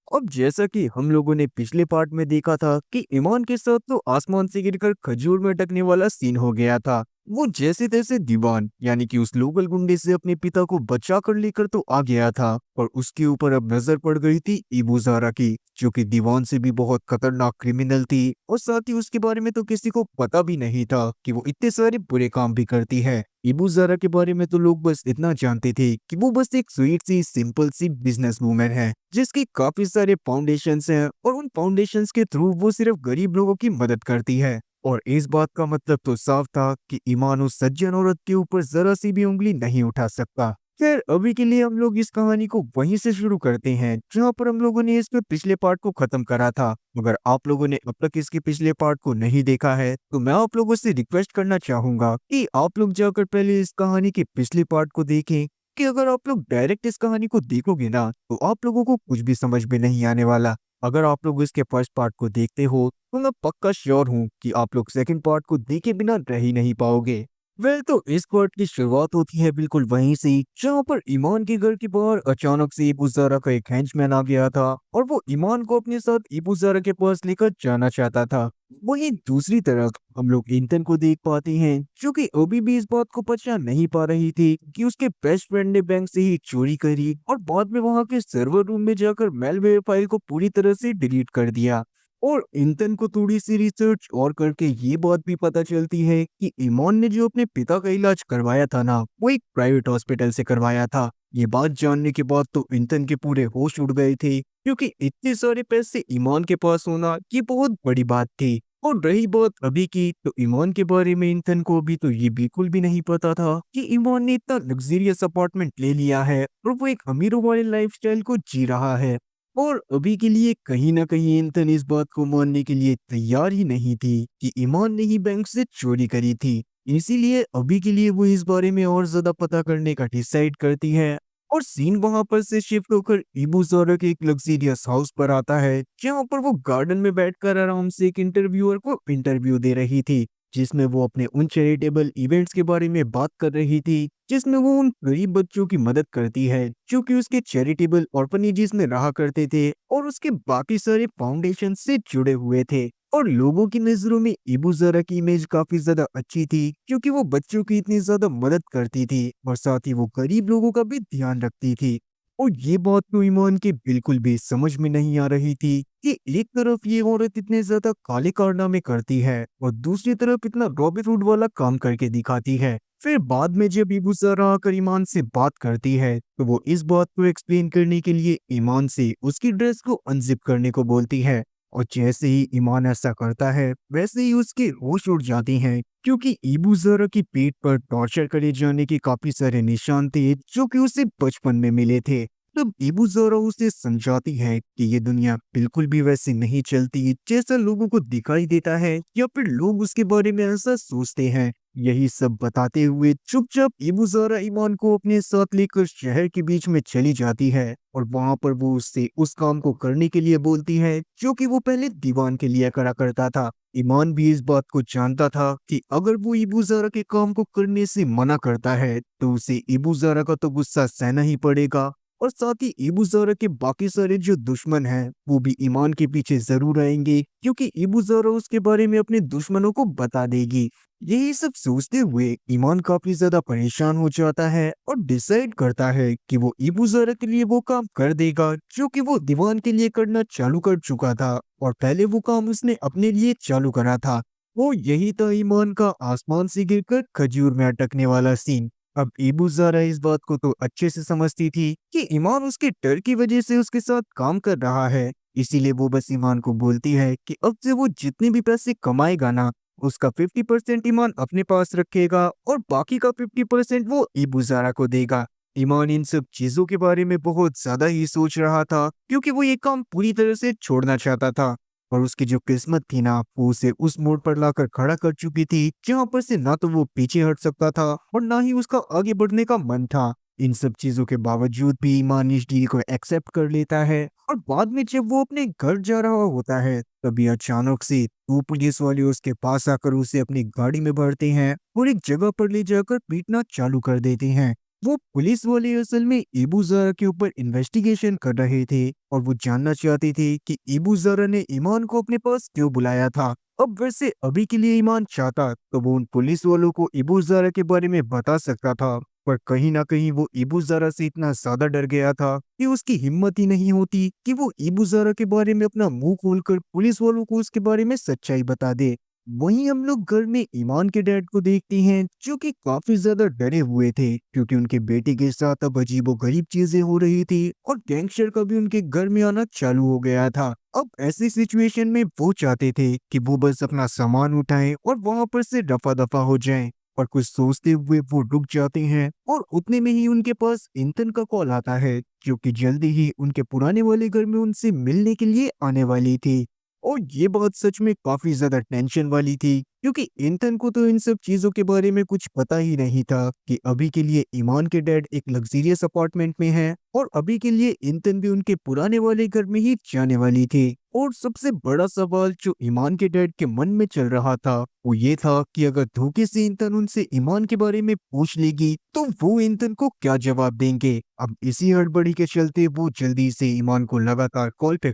अब जैसा कि हम लोगों ने पिछले पार्ट में देखा था कि ईमान के साथ तो आसमान से गिरकर खजूर में अटकने वाला सीन हो गया था। वो जैसे तैसे दीवान यानी कि उस लोकल गुंडे से अपने पिता को बचा कर लेकर तो आ गया था, और उसके ऊपर अब नजर पड़ गई थी इबू ज़ारा की, जो कि दीवान से भी बहुत खतरनाक क्रिमिनल थी। और साथ ही उसके बारे में तो किसी को पता भी नहीं था कि वो इतने सारे बुरे काम भी करती है। इबू ज़ारा के बारे में तो लोग बस इतना जानते थे कि वो बस एक स्वीट सी सिंपल सी बिजनेस वूमेन है, जिसकी काफी सारे फाउंडेशंस हैं, और उन फाउंडेशंस के थ्रू वो सिर्फ गरीब लोगों की मदद करती है। और इस बात का मतलब तो साफ था कि ईमान उस सज्जन औरत के ऊपर जरा सी भी उंगली नहीं उठा सकता। खैर, अभी के लिए हम लोग इस कहानी को वहीं से शुरू करते हैं जहां पर हम लोगों ने इसके पिछले पार्ट को खत्म करा था। अगर आप लोगों ने अब तक इसके पिछले पार्ट को नहीं देखा है तो मैं आप लोगों से रिक्वेस्ट करना चाहूंगा कि आप लोग जाकर पहले इस कहानी के पिछले पार्ट को देखें, कि अगर आप लोग डायरेक्ट इस कहानी को देखोगे ना तो आप लोगों को कुछ भी समझ में नहीं आने वाला। अगर आप लोग इसके फर्स्ट पार्ट को देखते हो तो मैं पक्का श्योर हूँ कि आप लोग सेकंड पार्ट को देखे बिना रह ही नहीं पाओगे। वेल, तो इस पार्ट की शुरुआत होती है बिल्कुल वहीं से जहाँ पर ईमान के घर के बाहर अचानक से इबू ज़ारा का एक हैंचमैन आ गया था, और वो ईमान को अपने साथ इबू ज़ारा के पास लेकर जाना चाहता था। वहीं दूसरी तरफ हम लोग इंटन को देख पाते हैं, जो कि अभी भी इस बात को पचा नहीं पा रही थी कि उसके बेस्ट फ्रेंड ने बैंक से ही चोरी करी और बाद में वहां के सर्वर रूम में जाकर मेलवेयर फाइल को पूरी तरह से डिलीट कर दिया। और इंटन को थोड़ी सी रिसर्च और करके ये बात भी पता चलती है कि ईमान ने जो अपने पिता का इलाज करवाया था ना, वो एक प्राइवेट हॉस्पिटल से करवाया था। ये बात जानने के बाद तो इंटन के पूरे होश उड़ गए थे, क्योंकि इतने सारे पैसे ईमान के पास होना ये बहुत बड़ी बात थी। और रही बात अभी की, तो ईमान के बारे में इंथन को अभी तो ये बिल्कुल भी नहीं पता था कि ईमान ने इतना लग्जरियस अपार्टमेंट ले लिया है और वो एक अमीरों वाले लाइफस्टाइल को जी रहा है। और अभी के लिए कहीं ना कहीं इंथन इस बात को मानने के लिए तैयार ही नहीं थी कि ईमान ने ही बैंक से चोरी करी थी। इसीलिए अभी के लिए वो इस बारे में और ज्यादा पता करने का डिसाइड करती है। और सीन वहां पर से शिफ्ट होकर इबू ज़ोरा के एक लग्जरियस हाउस पर आता है, जहां पर वो गार्डन में बैठकर आराम से एक इंटरव्यूअर को इंटरव्यू दे रही थी, जिसमें वो अपने उन चैरिटेबल इवेंट्स के बारे में बात कर रही थी, जिसमें वो उन गरीब बच्चों की मदद करती है जो कि उसके चैरिटेबल ऑर्फनेजेस में रहा करते थे और उसके बाकी सारे फाउंडेशन से जुड़े हुए थे। और लोगों की नजरों में इबू ज़रा की इमेज काफी ज्यादा अच्छी थी, क्योंकि वो बच्चों की इतनी ज्यादा मदद करती थी और साथ ही वो गरीब लोगों का भी ध्यान रखती थी। और ये बात तो ईमान के बिल्कुल भी समझ में नहीं आ रही थी कि एक तरफ ये औरत इतने ज्यादा काले कारनामे करती है और दूसरी तरफ इतना रॉबिन हुड वाला काम करके दिखाती है। फिर बाद में जब इबू ज़रा आकर ईमान से बात करती है तो वो इस बात को एक्सप्लेन करने के लिए ईमान से उसकी ड्रेस को अनजिप करने को बोलती है। और जैसे ही ईमान ऐसा करता है वैसे ही उसके होश उड़ जाते हैं, क्योंकि इबू ज़रा की पीठ पर टॉर्चर करे जाने के काफी सारे निशान थे जो कि उसे बचपन में मिले थे। तब इबू ज़रा उसे समझाती है कि ये दुनिया बिल्कुल भी वैसे नहीं चलती जैसा लोगों को दिखाई देता है या फिर लोग उसके बारे में ऐसा सोचते हैं। यही सब बताते हुए चुपचाप इबू ज़रा ईमान को अपने साथ लेकर शहर के बीच में चली जाती है, और वहां पर वो उससे उस काम को करने के लिए बोलती है जो कि वो पहले दीवान के लिए करा करता था। ईमान भी इस बात को जानता था कि अगर वो इबू ज़रा के काम को करने से मना करता है तो उसे इबू ज़रा का तो गुस्सा सहना ही पड़ेगा, और साथ ही इबू ज़रा के बाकी सारे जो दुश्मन हैं वो भी ईमान के पीछे जरूर आएंगे, क्योंकि इबू ज़रा उसके बारे में अपने दुश्मनों को बता देगी। यही सब सोचते हुए ईमान काफी ज्यादा परेशान हो जाता है और डिसाइड करता है कि वो इबू ज़रा के लिए वो काम कर देगा जो कि वो दीवान के लिए करना चालू कर चुका था, और पहले वो काम उसने अपने लिए चालू करा था। वो यही था ईमान का आसमान से गिरकर खजूर में अटकने वाला सीन। अब इबू ज़रा इस बात को तो अच्छे से समझती थी कि ईमान उसके डर की वजह से उसके साथ काम कर रहा है, इसीलिए वो बस ईमान को बोलती है कि अब से वो जितने भी पैसे कमाएगा ना, उसका 50% ईमान अपने पास रखेगा और बाकी का 50% वो इबू ज़रा को देगा। ईमान इन सब चीजों के बारे में बहुत ज्यादा ही सोच रहा था, क्योंकि वो ये काम पूरी तरह से छोड़ना चाहता था। और उसकी जो किस्मत थी ना, वो उसे उस मोड़ पर लाकर खड़ा कर चुकी थी जहाँ पर से ना तो वो पीछे हट सकता था और ना ही उसका आगे बढ़ने का मन था। इन सब चीजों के बावजूद भी ईमान इस डील को एक्सेप्ट कर लेता है, और बाद में जब वो अपने घर जा रहा होता है तभी अचानक से दो पुलिस वाले उसके पास आकर उसे अपनी गाड़ी में भरते हैं और एक जगह पर ले जाकर पीटना चालू कर देते हैं। वो पुलिस वाले असल में इबू ज़ारा के ऊपर इन्वेस्टिगेशन कर रहे थे और वो जानना चाहते थे कि इबू ज़ारा ने ईमान को अपने पास क्यों बुलाया था। अब वैसे अभी के लिए ईमान चाहता तो वो उन पुलिस वालों को इबू ज़ारा के बारे में बता सकता था, पर कहीं ना कहीं वो इबू ज़ारा से इतना ज्यादा डर गया था कि उसकी हिम्मत ही नहीं होती कि वो इबू ज़ारा के बारे में अपना मुंह खोलकर पुलिस वालों को उसके बारे में सच्चाई बता दे। वहीं हम लोग घर में ईमान के डैड को देखते हैं जो कि काफी ज्यादा डरे हुए थे क्योंकि उनके बेटे के साथ अब अजीबोगरीब चीजें हो रही थी और गैंगस्टर का भी उनके घर में आना चालू हो गया था। अब ऐसी सिचुएशन में वो चाहते थे कि वो बस अपना सामान उठाएं और वहां पर से रफा दफा हो जाएं, और कुछ सोचते हुए वो रुक जाते हैं और उतने में ही उनके पास इंतन का कॉल आता है जो कि जल्दी ही उनके पुराने वाले घर में उनसे मिलने के लिए आने वाली थी। और ये बात सच में काफी ज्यादा टेंशन वाली थी क्योंकि इंतन को तो इन सब चीजों के बारे में कुछ पता ही नहीं था कि अभी के लिए ईमान के डैड एक लग्जरियस अपार्टमेंट में हैं और अभी के लिए इंतन भी उनके पुराने वाले घर में ही जाने वाली थी। और सबसे बड़ा सवाल जो ईमान के डैड के मन में चल रहा था वो ये था कि अगर धोखे से इंतन उनसे ईमान के बारे में पूछ लेगी तो वो इंतन को क्या जवाब देंगे। अब इसी हड़बड़ी के चलते वो जल्दी से ईमान को लगातार कॉल पे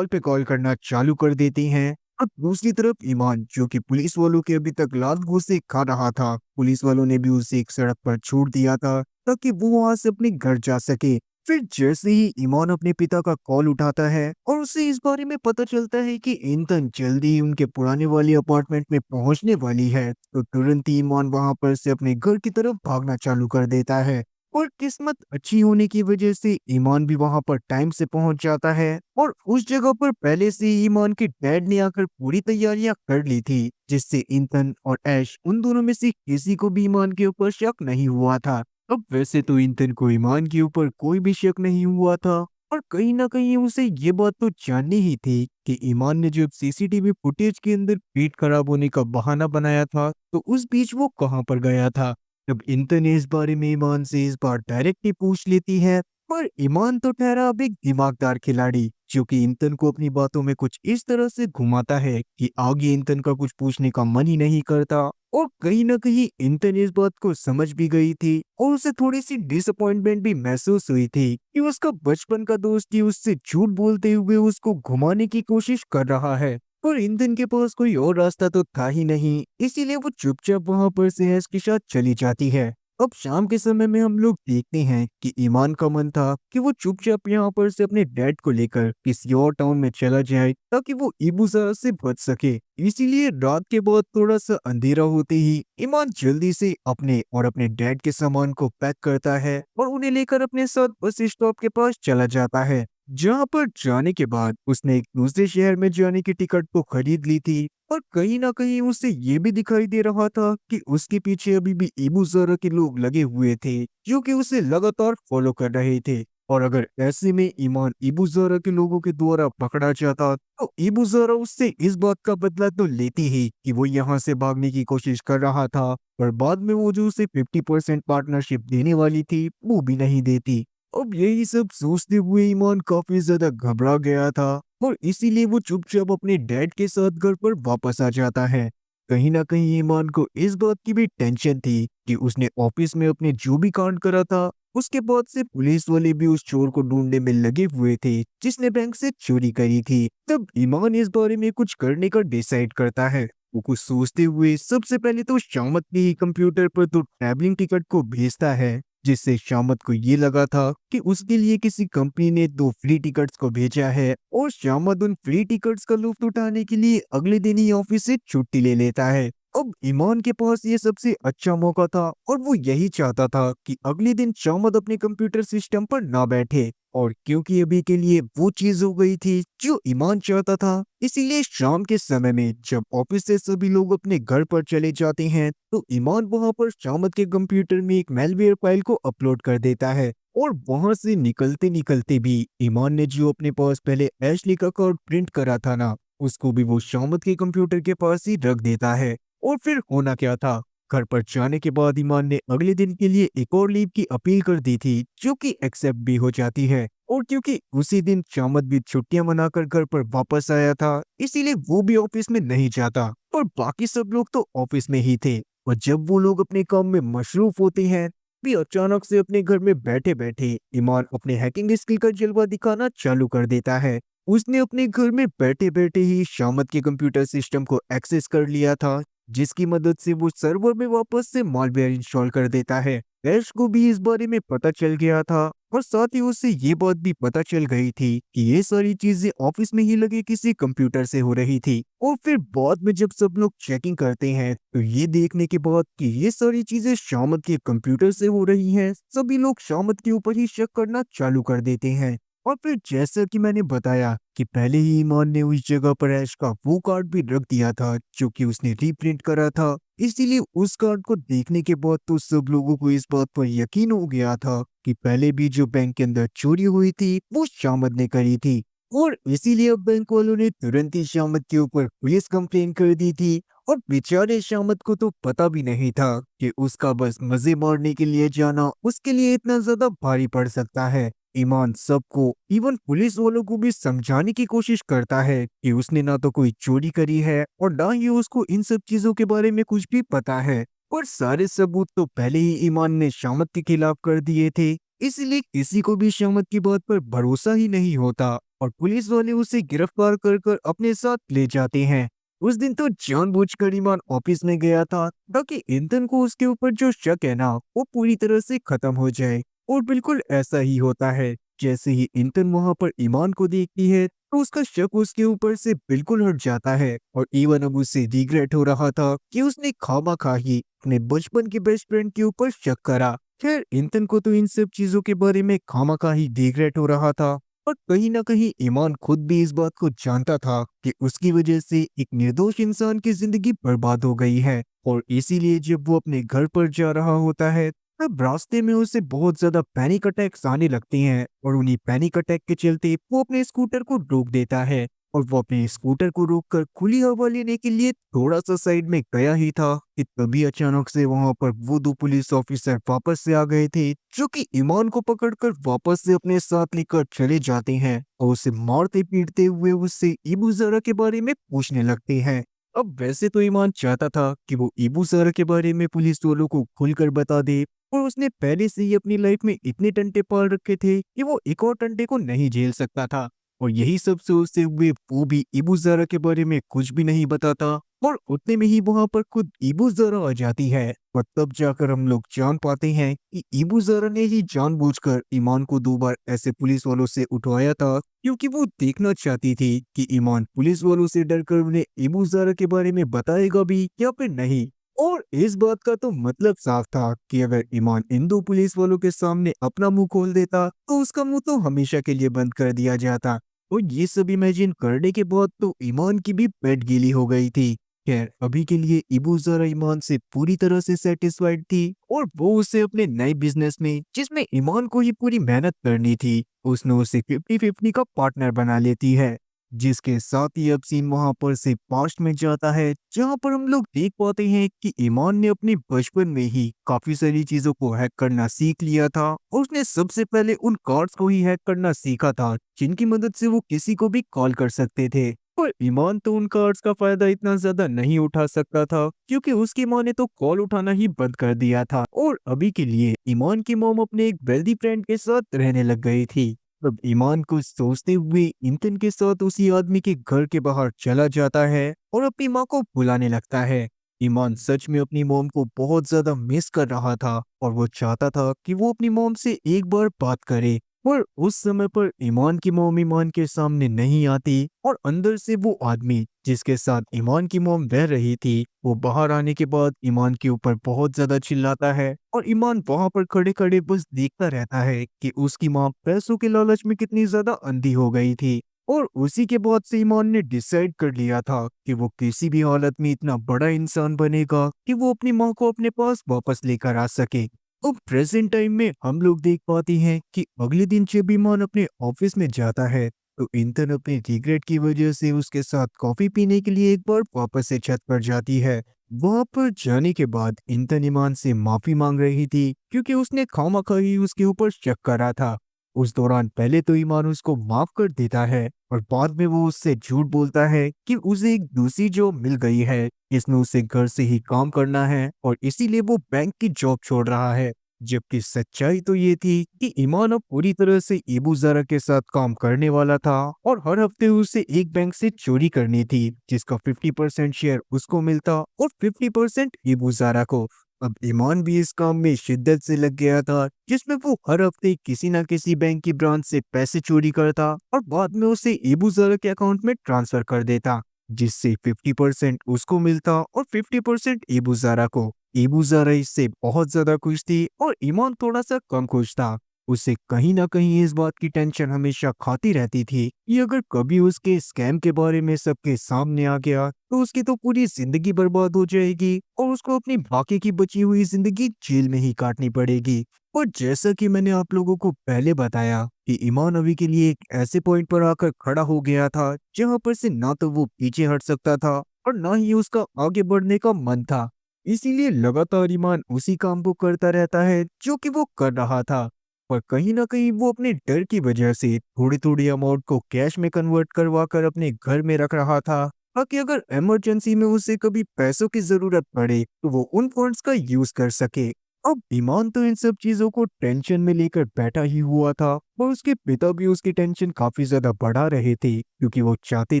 कॉल करना चालू कर देते हैं। अब दूसरी तरफ ईमान जो कि पुलिस वालों के अभी तक लात घूंसे खा रहा था, पुलिस वालों ने भी उसे एक सड़क पर छोड़ दिया था ताकि वो वहां से अपने घर जा सके। फिर जैसे ही ईमान अपने पिता का कॉल उठाता है और उसे इस बारे में पता चलता है कि इंतन जल्दी ही उनके पुराने वाले अपार्टमेंट में पहुंचने वाली है, तो तुरंत ही ईमान वहां पर से अपने घर की तरफ भागना चालू कर देता है। और किस्मत अच्छी होने की वजह से ईमान भी वहां पर टाइम से पहुंच जाता है और उस जगह पर पहले से ही ईमान के डैड ने आकर पूरी तैयारियां कर ली थी, जिससे इंतन और ऐश उन दोनों में से किसी को भी ईमान के ऊपर शक नहीं हुआ था। अब वैसे तो इंतन को ईमान के ऊपर कोई भी शक नहीं हुआ था और कहीं ना कहीं उसे ये बात तो जाननी ही थी कि ईमान ने जो सीसीटीवी फुटेज के अंदर पेट खराब होने का बहाना बनाया था तो उस बीच वो कहाँ पर गया था। जब इंतन ने इस बारे में ईमान से इस बार डायरेक्ट ही पूछ लेती है, पर ईमान तो ठहरा अब एक दिमागदार खिलाड़ी जो कि इंतन को अपनी बातों में कुछ इस तरह से घुमाता है कि आगे इंतन का कुछ पूछने का मन ही नहीं करता। और कहीं ना कहीं इंतन इस बात को समझ भी गई थी और उसे थोड़ी सी डिसअपॉइंटमेंट भी महसूस हुई थी कि उसका बचपन का दोस्त ही उससे झूठ बोलते हुए उसको घुमाने की कोशिश कर रहा है। पर इंतन के पास कोई और रास्ता तो था ही नहीं, इसीलिए वो चुपचाप वहां पर से ऐश के साथ चली जाती है। अब शाम के समय में हम लोग देखते हैं कि ईमान का मन था कि वो चुपचाप यहाँ पर से अपने डैड को लेकर किसी और टाउन में चला जाए ताकि वो इबू ज़रा से बच सके। इसीलिए रात के बाद थोड़ा सा अंधेरा होते ही ईमान जल्दी से अपने और अपने डैड के सामान को पैक करता है और उन्हें लेकर अपने साथ बस स्टॉप के पास चला जाता है, जहाँ पर जाने के बाद उसने एक दूसरे शहर में जाने की टिकट तो खरीद ली थी। और कहीं ना कहीं उसे ये भी दिखाई दे रहा था कि उसके पीछे अभी भी इबू ज़रा के लोग लगे हुए थे जो कि उसे लगातार फॉलो कर रहे थे। और अगर ऐसे में ईमान इबू ज़रा के लोगों के द्वारा पकड़ा जाता तो इबू ज़रा उससे इस बात का बदला तो लेती ही कि वो यहाँ से भागने की कोशिश कर रहा था, पर बाद में वो जो उसे 50% पार्टनरशिप देने वाली थी वो भी नहीं देती। अब यही सब सोचते हुए ईमान काफी ज्यादा घबरा गया था और इसीलिए वो चुपचाप अपने डैड के साथ घर पर वापस आ जाता है। कहीं ना कहीं ईमान को इस बात की भी टेंशन थी कि उसने ऑफिस में अपने जो भी कांड करा था उसके बाद से पुलिस वाले भी उस चोर को ढूंढने में लगे हुए थे जिसने बैंक से चोरी करी थी। तब ईमान इस बारे में कुछ करने का डिसाइड करता है। वो कुछ सोचते हुए सबसे पहले तो शामत के ही कंप्यूटर पर तो ट्रैवलिंग टिकट को भेजता है, जिससे शामत को ये लगा था कि उसके लिए किसी कंपनी ने 2 फ्री टिकट्स को भेजा है और शामत उन फ्री टिकट्स का लुत्फ उठाने के लिए अगले दिन ही ऑफिस से छुट्टी ले लेता है। अब ईमान के पास ये सबसे अच्छा मौका था और वो यही चाहता था कि अगले दिन शामत अपने कंप्यूटर सिस्टम पर ना बैठे, और क्योंकि अभी के लिए वो चीज हो गई थी जो ईमान चाहता था, इसीलिए शाम के समय में जब ऑफिस से सभी लोग अपने घर पर चले जाते हैं तो ईमान वहां पर शामत के कंप्यूटर में एक मेलवेयर फाइल को अपलोड कर देता है। और वहां से निकलते निकलते भी ईमान ने जो अपने पास पहले एशली का कोड प्रिंट करा था ना, उसको भी वो शामत के कंप्यूटर के पास ही रख देता है। और फिर होना क्या था, घर पर जाने के बाद ईमान ने अगले दिन के लिए एक और लीव की अपील कर दी थी जो कि एक्सेप्ट भी हो जाती है। और क्योंकि उसी दिन शामत भी छुट्टियां मनाकर घर पर वापस आया था, इसीलिए वो भी ऑफिस में नहीं जाता और बाकी सब लोग तो ऑफिस में ही थे। और जब वो लोग अपने काम में मशरूफ होते हैं तभी अचानक से अपने घर में बैठे-बैठे ईमान अपने हैकिंग स्किल का जलवा दिखाना चालू कर देता है। उसने अपने घर में बैठे-बैठे ही शामत के कंप्यूटर सिस्टम को एक्सेस कर लिया था, जिसकी मदद से वो सर्वर में वापस से मालवेयर इंस्टॉल कर देता है। ऐश को भी इस बारे में पता चल गया था और साथ ही उसे ये बात भी पता चल गई थी कि ये सारी चीजें ऑफिस में ही लगे किसी कंप्यूटर से हो रही थी। और फिर बाद में जब सब लोग चेकिंग करते हैं तो ये देखने के बाद कि ये सारी चीजें शामत के कंप्यूटर से हो रही हैं, सभी लोग शामत के ऊपर ही शक करना चालू कर देते हैं। और फिर जैसा कि मैंने बताया कि पहले ही ईमान ने उस जगह पर ऐश का वो कार्ड भी रख दिया था जो कि उसने रीप्रिंट करा था, इसीलिए उस कार्ड को देखने के बाद तो सब लोगों को इस बात पर यकीन हो गया था कि पहले भी जो बैंक के अंदर चोरी हुई थी वो शामत ने करी थी। और इसीलिए अब बैंक वालों ने तुरंत ही शामत के ऊपर पुलिस कंप्लेन कर दी थी। और बेचारे शामत को तो पता भी नहीं था कि उसका बस मजे मारने के लिए जाना उसके लिए इतना ज्यादा भारी पड़ सकता है। ईमान सबको इवन पुलिस वालों को भी समझाने की कोशिश करता है कि उसने ना तो कोई चोरी करी है और ना ही उसको इन सब चीजों के बारे में कुछ भी पता है। पर सारे सबूत तो पहले ही ईमान ने शामत के खिलाफ कर दिए थे, इसलिए किसी को भी शामत की बात पर भरोसा ही नहीं होता और पुलिस वाले उसे गिरफ्तार कर कर अपने साथ ले जाते हैं। उस दिन तो जानबूझकर ईमान ऑफिस में गया था ताकि इंतन को उसके ऊपर जो शक है ना वो पूरी तरह से खत्म हो जाए। और बिल्कुल ऐसा ही होता है। जैसे ही इंतन वहां पर ईमान को देखती है तो उसका शक उसके ऊपर से बिल्कुल हट जाता है और इवन अब उसे रिग्रेट हो रहा था कि उसने खामखा ही अपने बचपन के बेस्ट फ्रेंड के ऊपर शक करा। खैर इंतन को तो इन सब चीजों के बारे में खामखा ही रिग्रेट हो रहा था, और कहीं ना कहीं ईमान खुद भी इस बात को जानता था कि उसकी वजह से एक निर्दोष इंसान की जिंदगी बर्बाद हो गई है। और इसीलिए जब वो अपने घर पर जा रहा होता है तब रास्ते में उसे बहुत ज्यादा पैनिक अटैक्स आने लगते हैं और उन्हीं पैनिक अटैक के चलते वो अपने स्कूटर को रोक देता है। और वो अपने स्कूटर को रोककर खुली हवा लेने के लिए थोड़ा सा साइड में गया ही था कि तभी अचानक से वहां पर वो दो पुलिस ऑफिसर वापस से आ गए थे, जो कि ईमान को पकड़कर वापस से अपने साथ लेकर चले जाते हैं और उसे मारते पीटते हुए उससे इबू जरा के बारे में पूछने लगते हैं। अब वैसे तो ईमान चाहता था कि वो इबू जरा के बारे में पुलिस वालों को खुलकर बता दे, और उसने पहले से ही अपनी लाइफ में इतने टंटे पाल रखे थे कि वो एक और टंटे को नहीं झेल सकता था। और यही सब सोचते हुए वो भी इबू ज़ारा के बारे में कुछ भी नहीं बताता और उतने में ही वहां पर खुद इबू ज़ारा आ जाती है। और तब जाकर हम लोग जान पाते हैं कि इबू ज़ारा ने ही जानबूझकर ईमान को 2 बार ऐसे पुलिस वालों से उठवाया था, क्योंकि वो देखना चाहती थी कि ईमान पुलिस वालों से डरकर उन्हें इबू ज़ारा के बारे में बताएगा भी या फिर नहीं। और इस बात का तो मतलब साफ था कि अगर ईमान इन 2 पुलिस वालों के सामने अपना मुंह खोल देता तो उसका मुंह तो हमेशा के लिए बंद कर दिया जाता। और ये सब इमेजिन करने के बाद तो ईमान की भी पेट गीली हो गई थी। खैर अभी के लिए इबू जरा ईमान से पूरी तरह से सेटिस्फाइड थी और वो उसे अपने नए बिजनेस में, जिसमें ईमान को ही पूरी मेहनत करनी थी, उसने उसे 50-50 का पार्टनर बना लेती है। जिसके साथ ही अब सीन वहां पर से पास्ट में जाता है, जहां पर हम लोग देख पाते हैं कि ईमान ने अपने बचपन में ही काफी सारी चीजों को हैक करना सीख लिया था और उसने सबसे पहले उन कार्ड्स को ही हैक करना सीखा था जिनकी मदद से वो किसी को भी कॉल कर सकते थे। पर ईमान तो उन कार्ड्स का फायदा इतना ज्यादा नहीं उठा सकता था, क्योंकि उसकी माँ ने तो कॉल उठाना ही बंद कर दिया था और अभी के लिए ईमान की मॉम अपने एक वेल्दी फ्रेंड के साथ रहने लग गई थी। तब ईमान को सोचते हुए इंतन के साथ उसी आदमी के घर के बाहर चला जाता है और अपनी माँ को बुलाने लगता है। ईमान सच में अपनी मॉम को बहुत ज्यादा मिस कर रहा था और वो चाहता था कि वो अपनी मॉम से एक बार बात करे। पर उस समय पर ईमान की मॉम ईमान के सामने नहीं आती और अंदर से वो आदमी जिसके साथ ईमान की मॉम रह रही थी वो बाहर आने के बाद ईमान के ऊपर बहुत ज्यादा चिल्लाता है और ईमान वहां पर खड़े खड़े बस देखता रहता है कि उसकी माँ पैसों के लालच में कितनी ज्यादा अंधी हो गई थी। और उसी के बाद से ईमान ने डिसाइड कर लिया था कि वो किसी भी हालत में इतना बड़ा इंसान बनेगा कि वो अपनी माँ को अपने पास वापस लेकर आ सके। अब प्रेजेंट टाइम में हम लोग देख पाते हैं कि अगले दिन जब ईमान अपने ऑफिस में जाता है तो इंतन अपने रिग्रेट की वजह से उसके साथ कॉफी पीने के लिए एक बार वापस से छत पर जाती है। वहां पर जाने के बाद इंतन ईमान से माफी मांग रही थी क्योंकि उसने खामखा ही उसके ऊपर शक करा था। उस दौरान पहले तो ईमान उसको माफ कर देता है और बाद में वो उससे झूठ बोलता है कि उसे एक दूसरी जॉब मिल गई है, इसमें उसे घर से ही काम करना है और इसीलिए वो बैंक की जॉब छोड़ रहा है। जबकि सच्चाई तो ये थी कि ईमान अब पूरी तरह से एबू ज़ारा के साथ काम करने वाला था और हर हफ्ते उसे एक बैंक से चोरी करनी थी, जिसका 50% शेयर उसको मिलता और 50% एबू ज़ारा को। अब ईमान भी इस काम में शिद्दत से लग गया था, जिसमें वो हर हफ्ते किसी न किसी बैंक की ब्रांच से पैसे चोरी करता और बाद में उसे एबू ज़ारा के अकाउंट में ट्रांसफर कर देता, जिससे 50% उसको मिलता और 50% एबू ज़ारा को। एबू ज़ारा इससे बहुत ज़्यादा खुश थी और ईमान थोड़ा-सा कम खुश था। उसे कहीं न कहीं इस बात की टेंशन हमेशा खाती रहती थी कि अगर कभी उसके स्कैम के बारे में सबके सामने आ गया, तो उसकी तो पूरी ज़िंदगी बर्बाद हो जाएगी और उसको अपनी बाकी की बची हुई ज़िंदगी जेल में ही काटनी पड़ेगी। और जैसा कि मैंने आप लोगों को पहले बताया कि ईमान अभी के लिए एक ऐसे पॉइंट पर आकर खड़ा हो गया था, जहाँ पर से ना तो वो पीछे हट सकता था और ना ही उसका आगे बढ़ने का मन था। इसीलिए लगातार ईमान उसी काम को करता रहता है जो कि वो कर रहा था। पर कहीं न कहीं वो अपने डर की वजह से थोड़ी-थोड़ी अमाउंट को कैश में कन्वर्ट करवा कर अपने घर में रख रहा था, ताकि अगर इमरजेंसी में उसे कभी पैसों की ज़रूरत पड़े, तो वो उन फंड्स का यूज़ कर सके। अब ईमान तो इन सब चीज़ों को टेंशन में लेकर बैठा ही हुआ था और उसके पिता भी उसकी टेंशन काफ़ी ज़्यादा बढ़ा रहे थे, क्योंकि वो चाहते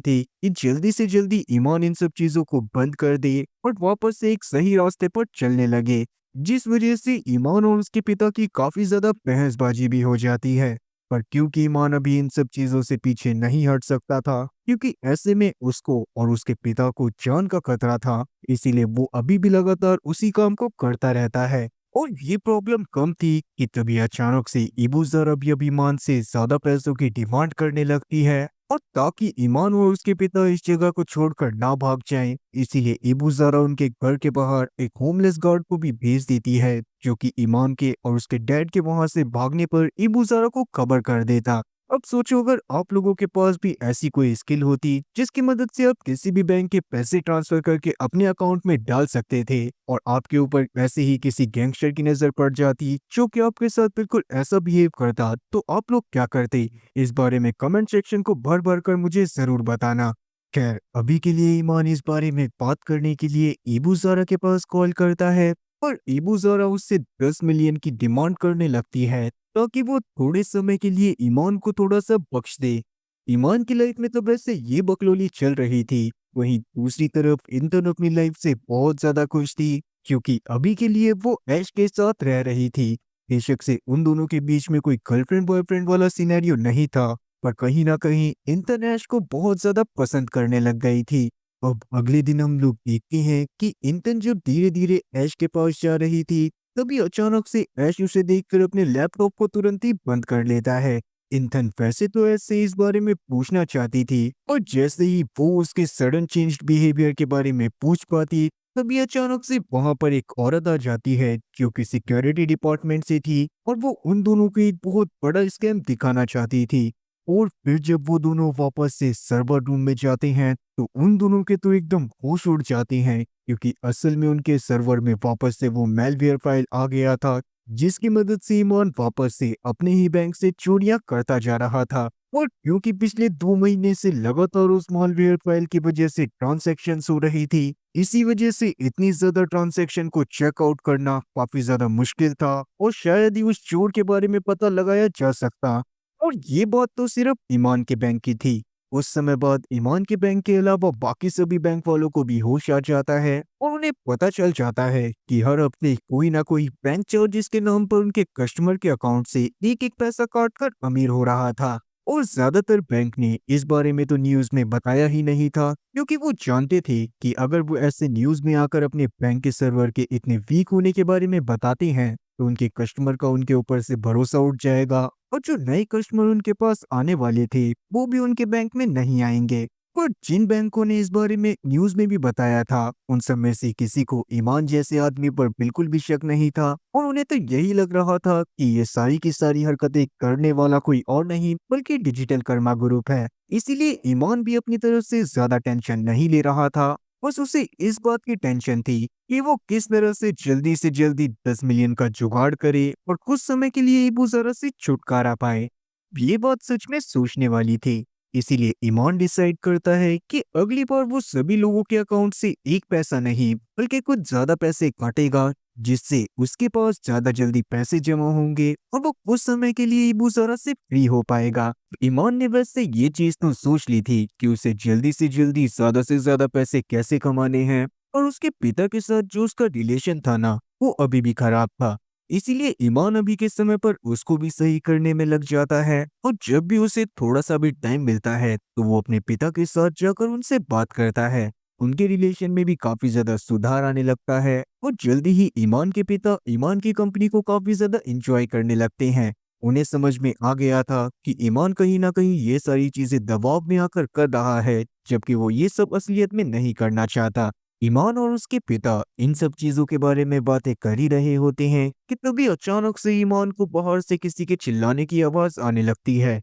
थे कि जल्दी से जल्दी ईमान इन सब चीज़ों को बंद कर दे और वापस से एक सही रास्ते पर चलने लगे। जिस वजह से ईमान और उसके पिता की काफ़ी ज़्यादा बहसबाजी भी हो जाती है। पर क्योंकि ईमान अभी इन सब चीज़ों से पीछे नहीं हट सकता था, क्योंकि ऐसे में उसको और उसके पिता को जान का खतरा था, इसीलिए वो अभी भी लगातार उसी काम को करता रहता है। और ये प्रॉब्लम कम थी कि तभी अचानक से एबू ज़र अभी अभी ईमान से ज़्यादा पैसों की डिमांड करने लगती है, और ताकि ईमान और उसके पिता इस जगह को छोड़कर ना भाग जाएं, इसीलिए एबू ज़ारा उनके घर के बाहर एक होमलेस गार्ड को भी भेज देती है, जो कि ईमान के और उसके डैड के वहां से भागने पर एबू ज़ारा को खबर कर देता। अब सोचो अगर आप लोगों के पास भी ऐसी कोई स्किल होती जिसकी मदद से आप किसी भी बैंक के पैसे ट्रांसफर करके अपने अकाउंट में डाल सकते थे, और आपके ऊपर ऐसे ही किसी गैंगस्टर की नजर पड़ जाती जो कि आपके साथ बिल्कुल ऐसा बिहेव करता, तो आप लोग क्या करते? इस बारे में कमेंट सेक्शन को भर भर कर मुझे जरूर बताना। खैर अभी के लिए ईमान इस बारे में बात करने के लिए ईबू ज़ारा के पास कॉल करता है, पर ईबू ज़ारा उससे 10 मिलियन की डिमांड करने लगती है, ताकि वो थोड़े समय के लिए ईमान को थोड़ा सा बख्श दे। ईमान की लाइफ में तो वैसे ये बकलोली चल रही थी, वहीं दूसरी तरफ इंतन अपनी लाइफ से बहुत ज्यादा खुश थी, क्योंकि अभी के लिए वो ऐश के साथ रह रही थी। बेशक से उन दोनों के बीच में कोई गर्लफ्रेंड बॉयफ्रेंड वाला सिनेरियो नहीं था, पर कहीं ना कहीं इंतन ऐश को बहुत ज्यादा पसंद करने लग गई थी। अब अगले दिन हम लोग देखते हैं कि इंतन जब धीरे धीरे ऐश के पास जा रही थी, तभी अचानक से ऐश उसे देखकर अपने लैपटॉप को तुरंत ही बंद कर लेता है। इंथन वैसे तो ऐसे इस बारे में पूछना चाहती थी, और जैसे ही वो उसके सडन चेंज्ड बिहेवियर के बारे में पूछ पाती, तभी अचानक से वहां पर एक औरत आ जाती है जो कि सिक्योरिटी डिपार्टमेंट से थी, और वो उन दोनों को एक बहुत बड़ा स्कैम दिखाना चाहती थी। और फिर जब वो दोनों वापस से सर्वर रूम में जाते हैं, तो उन दोनों के तो एकदम होश उड़ जाते हैं, क्योंकि असल में उनके सर्वर में वापस से वो मेलवेयर फाइल आ गया था, जिसकी मदद से ईमान वापस से अपने ही बैंक से चोरियां करता जा रहा था। और क्योंकि पिछले 2 महीने से लगातार उस मालवेयर फाइल की वजह से ट्रांजैक्शन हो रही थी, इसी वजह से इतनी ज्यादा ट्रांजैक्शन को चेकआउट करना काफी ज्यादा मुश्किल था, और शायद ही उस चोर के बारे में पता लगाया जा सकता। और ये बात तो सिर्फ ईमान के बैंक की थी। उस समय बाद ईमान के बैंक के अलावा बाकी सभी बैंक वालों को भी होश आ जाता है, और उन्हें पता चल जाता है कि हर हफ्ते कोई ना कोई बैंक चोर जिसके नाम पर उनके कस्टमर के अकाउंट से एक एक पैसा काट कर अमीर हो रहा था। और ज्यादातर बैंक ने इस बारे में तो न्यूज में बताया ही नहीं था, क्योंकि वो जानते थे कि अगर वो ऐसे न्यूज में आकर अपने बैंक के सर्वर के इतने वीक होने के बारे में बताते हैं, तो उनके कस्टमर का उनके ऊपर से भरोसा उठ जाएगा, और जो नए कस्टमर उनके पास आने वाले थे वो भी उनके बैंक में नहीं आएंगे। पर जिन बैंकों ने इस बारे में न्यूज में भी बताया था, उन सब में से किसी को ईमान जैसे आदमी पर बिल्कुल भी शक नहीं था, और उन्हें तो यही लग रहा था कि ये सारी की सारी हरकतें करने वाला कोई और नहीं बल्कि डिजिटल कर्मा ग्रुप है। इसीलिए ईमान भी अपनी तरफ से ज्यादा टेंशन नहीं ले रहा था। बस उसे इस बात की टेंशन थी कि वो किस तरह से जल्दी 10 मिलियन का जुगाड़ करे और कुछ समय के लिए इबू जरा से छुटकारा पाए। ये बात सच में सोचने वाली थी। इसीलिए ईमान डिसाइड करता है कि अगली बार वो सभी लोगों के अकाउंट से एक पैसा नहीं बल्कि कुछ ज्यादा पैसे काटेगा, जिससे उसके पास ज्यादा जल्दी पैसे जमा होंगे और वो कुछ समय के लिए इबुजारा से फ्री हो पाएगा। ईमान ने वैसे ये चीज तो सोच ली थी कि उसे जल्दी से जल्दी ज्यादा से ज्यादा पैसे कैसे कमाने हैं, और उसके पिता के साथ जो उसका रिलेशन था ना, वो अभी भी खराब था। इसीलिए ईमान अभी के समय पर उसको भी सही करने में लग जाता है, और जब भी उसे थोड़ा सा भी टाइम मिलता है तो वो अपने पिता के साथ जाकर उनसे बात करता है। उनके रिलेशन में भी काफी ज्यादा सुधार आने लगता है, और जल्दी ही ईमान के पिता ईमान की कंपनी को काफी ज्यादा एंजॉय करने लगते हैं। उन्हें समझ में आ गया था कि ईमान कहीं ना कहीं ये सारी चीजें दबाव में आकर कर रहा है, जबकि वो ये सब असलियत में नहीं करना चाहता। ईमान और उसके पिता इन सब चीजों के बारे में बातें कर ही रहे होते हैं कि तभी अचानक से ईमान को बाहर से किसी के चिल्लाने की आवाज आने लगती है।